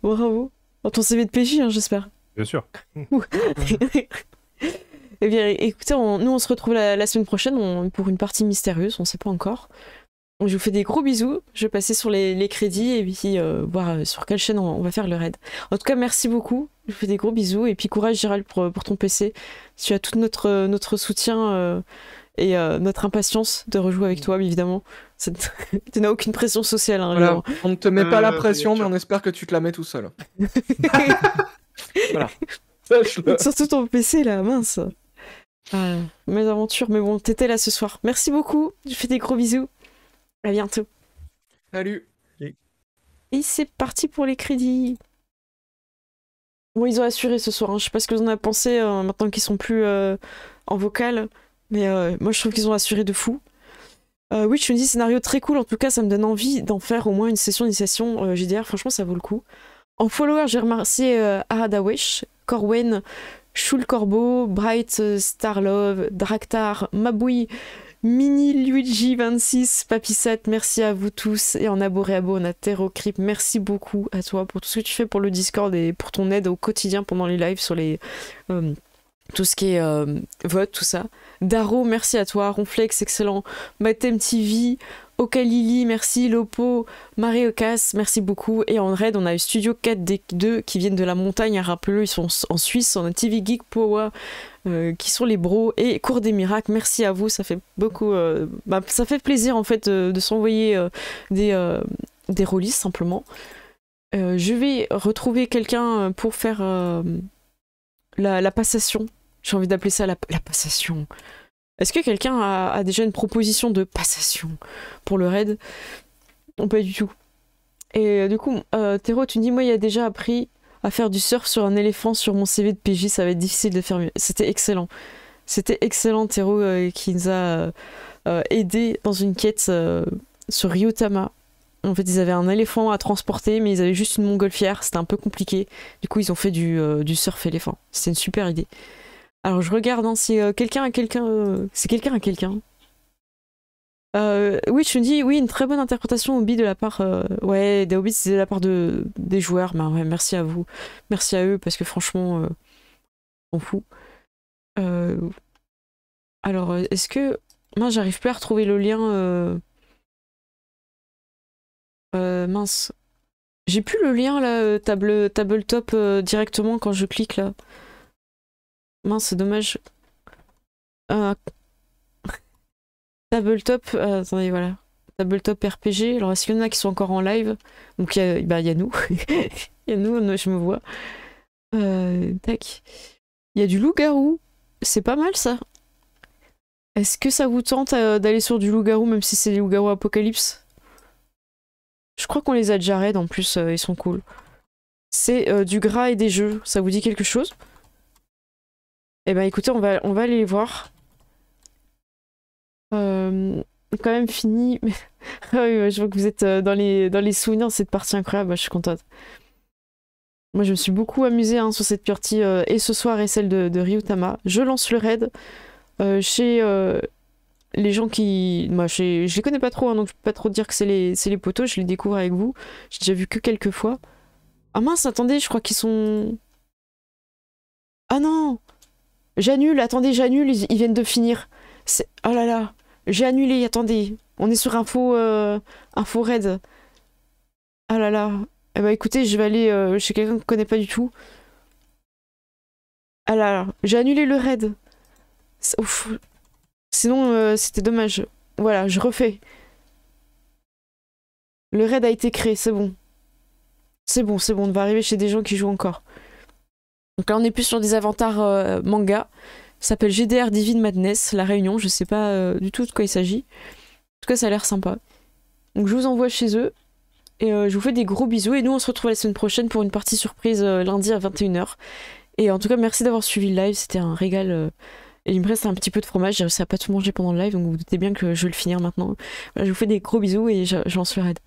Bravo. Dans ton CV de PJ, hein, j'espère. Bien sûr. Eh bien, écoutez, nous on se retrouve la semaine prochaine pour une partie mystérieuse, on sait pas encore. Donc, je vous fais des gros bisous. Je vais passer sur les crédits et puis voir sur quelle chaîne on va faire le raid. En tout cas, merci beaucoup. Je vous fais des gros bisous et puis courage Gérald pour ton PC. Tu as tout notre soutien et notre impatience de rejouer avec toi, évidemment. Tu n'as aucune pression sociale. Hein, voilà. On ne te met pas la pression, mais on espère que tu te la mets tout seul. Voilà. Surtout ton PC là, mince. Mes aventures, mais bon, t'étais là ce soir. Merci beaucoup. Je fais des gros bisous. À bientôt. Salut. Et c'est parti pour les crédits. Bon, ils ont assuré ce soir. Hein. Je sais pas ce que vous en avez pensé maintenant qu'ils sont plus en vocal. Mais moi, je trouve qu'ils ont assuré de fou. Oui, je me dis scénario très cool. En tout cas, ça me donne envie d'en faire au moins une session d'initiation GDR. Franchement, ça vaut le coup. En follower, j'ai remercié Aradawesh, Corwen, Shul Corbeau, Bright, Starlove, Draktar, Maboui, Mini Luigi 26, Papissat, merci à vous tous. Et en Aboréabo, on a Terrocrypt, merci beaucoup à toi pour tout ce que tu fais pour le Discord et pour ton aide au quotidien pendant les lives sur les tout ce qui est vote, tout ça. Daro, merci à toi. Ronflex, excellent. Matem TV, Okalili, merci. Lopo, Maréocas, merci beaucoup. Et en raid, on a eu Studio 4D2 qui viennent de la montagne. Rappelez-le, ils sont en Suisse. On a TV Geek Power qui sont les bros. Et Cours des Miracles, merci à vous. Ça fait beaucoup. Ça fait plaisir en fait de s'envoyer des releases simplement. Je vais retrouver quelqu'un pour faire la passation. J'ai envie d'appeler ça la passation. Est-ce que quelqu'un a déjà une proposition de passation pour le raid? Non, pas du tout. Et du coup, Théro, tu me dis, moi, il a déjà appris à faire du surf sur un éléphant sur mon CV de PJ, ça va être difficile de faire mieux. C'était excellent. C'était excellent, Théro, qui nous a aidé dans une quête sur Ryutama. En fait, ils avaient un éléphant à transporter, mais ils avaient juste une montgolfière. C'était un peu compliqué. Du coup, ils ont fait du surf éléphant. C'était une super idée. Alors, je regarde si quelqu'un a quelqu'un... c'est quelqu'un à quelqu'un. Oui, je me dis, oui, une très bonne interprétation Hobbit de la part... ouais, des Hobbits, c'est de la part des joueurs. Mais ouais, merci à vous. Merci à eux, parce que franchement, on fout. Alors, est-ce que... Moi, j'arrive plus à retrouver le lien... mince. J'ai plus le lien là, tabletop directement quand je clique là. Mince, c'est dommage. Tabletop, attendez, voilà. Tabletop RPG. Alors, est-ce qu'il y en a qui sont encore en live? Donc, il y a nous. Il y a nous, je me vois. Tac. Il y a du loup-garou. C'est pas mal ça. Est-ce que ça vous tente d'aller sur du loup-garou, même si c'est des loups-garou apocalypse? Je crois qu'on les a déjà raid en plus, ils sont cool. C'est du gras et des jeux, ça vous dit quelque chose? Eh ben écoutez, on va aller les voir. Quand même fini. Ah oui, je vois que vous êtes dans les souvenirs de cette partie incroyable, je suis contente. Moi je me suis beaucoup amusée sur cette partie et ce soir et celle de Ryutama. Je lance le raid chez... les gens qui... Moi, je les connais pas trop, donc je peux pas trop dire que c'est les potos, je les découvre avec vous. J'ai déjà vu que quelques fois. Ah mince, attendez, je crois qu'ils sont... Ah non! J'annule, attendez, j'annule, ils viennent de finir. Oh là là, j'ai annulé, attendez. On est sur info raid. Ah là là. Eh ben écoutez, je vais aller chez quelqu'un que je connais pas du tout. Ah là là, j'ai annulé le raid. Ouf. Sinon, c'était dommage. Voilà, je refais. Le raid a été créé, c'est bon. C'est bon, on va arriver chez des gens qui jouent encore. Donc là, on est plus sur des avatars manga. Ça s'appelle GDR Divine Madness, la réunion. Je sais pas du tout de quoi il s'agit. En tout cas, ça a l'air sympa. Donc je vous envoie chez eux. Et je vous fais des gros bisous. Et nous, on se retrouve la semaine prochaine pour une partie surprise lundi à 21h. Et en tout cas, merci d'avoir suivi le live. C'était un régal... Et il me reste un petit peu de fromage, j'ai réussi à pas tout manger pendant le live, donc vous vous doutez bien que je vais le finir maintenant. Voilà, je vous fais des gros bisous et je lance le raid.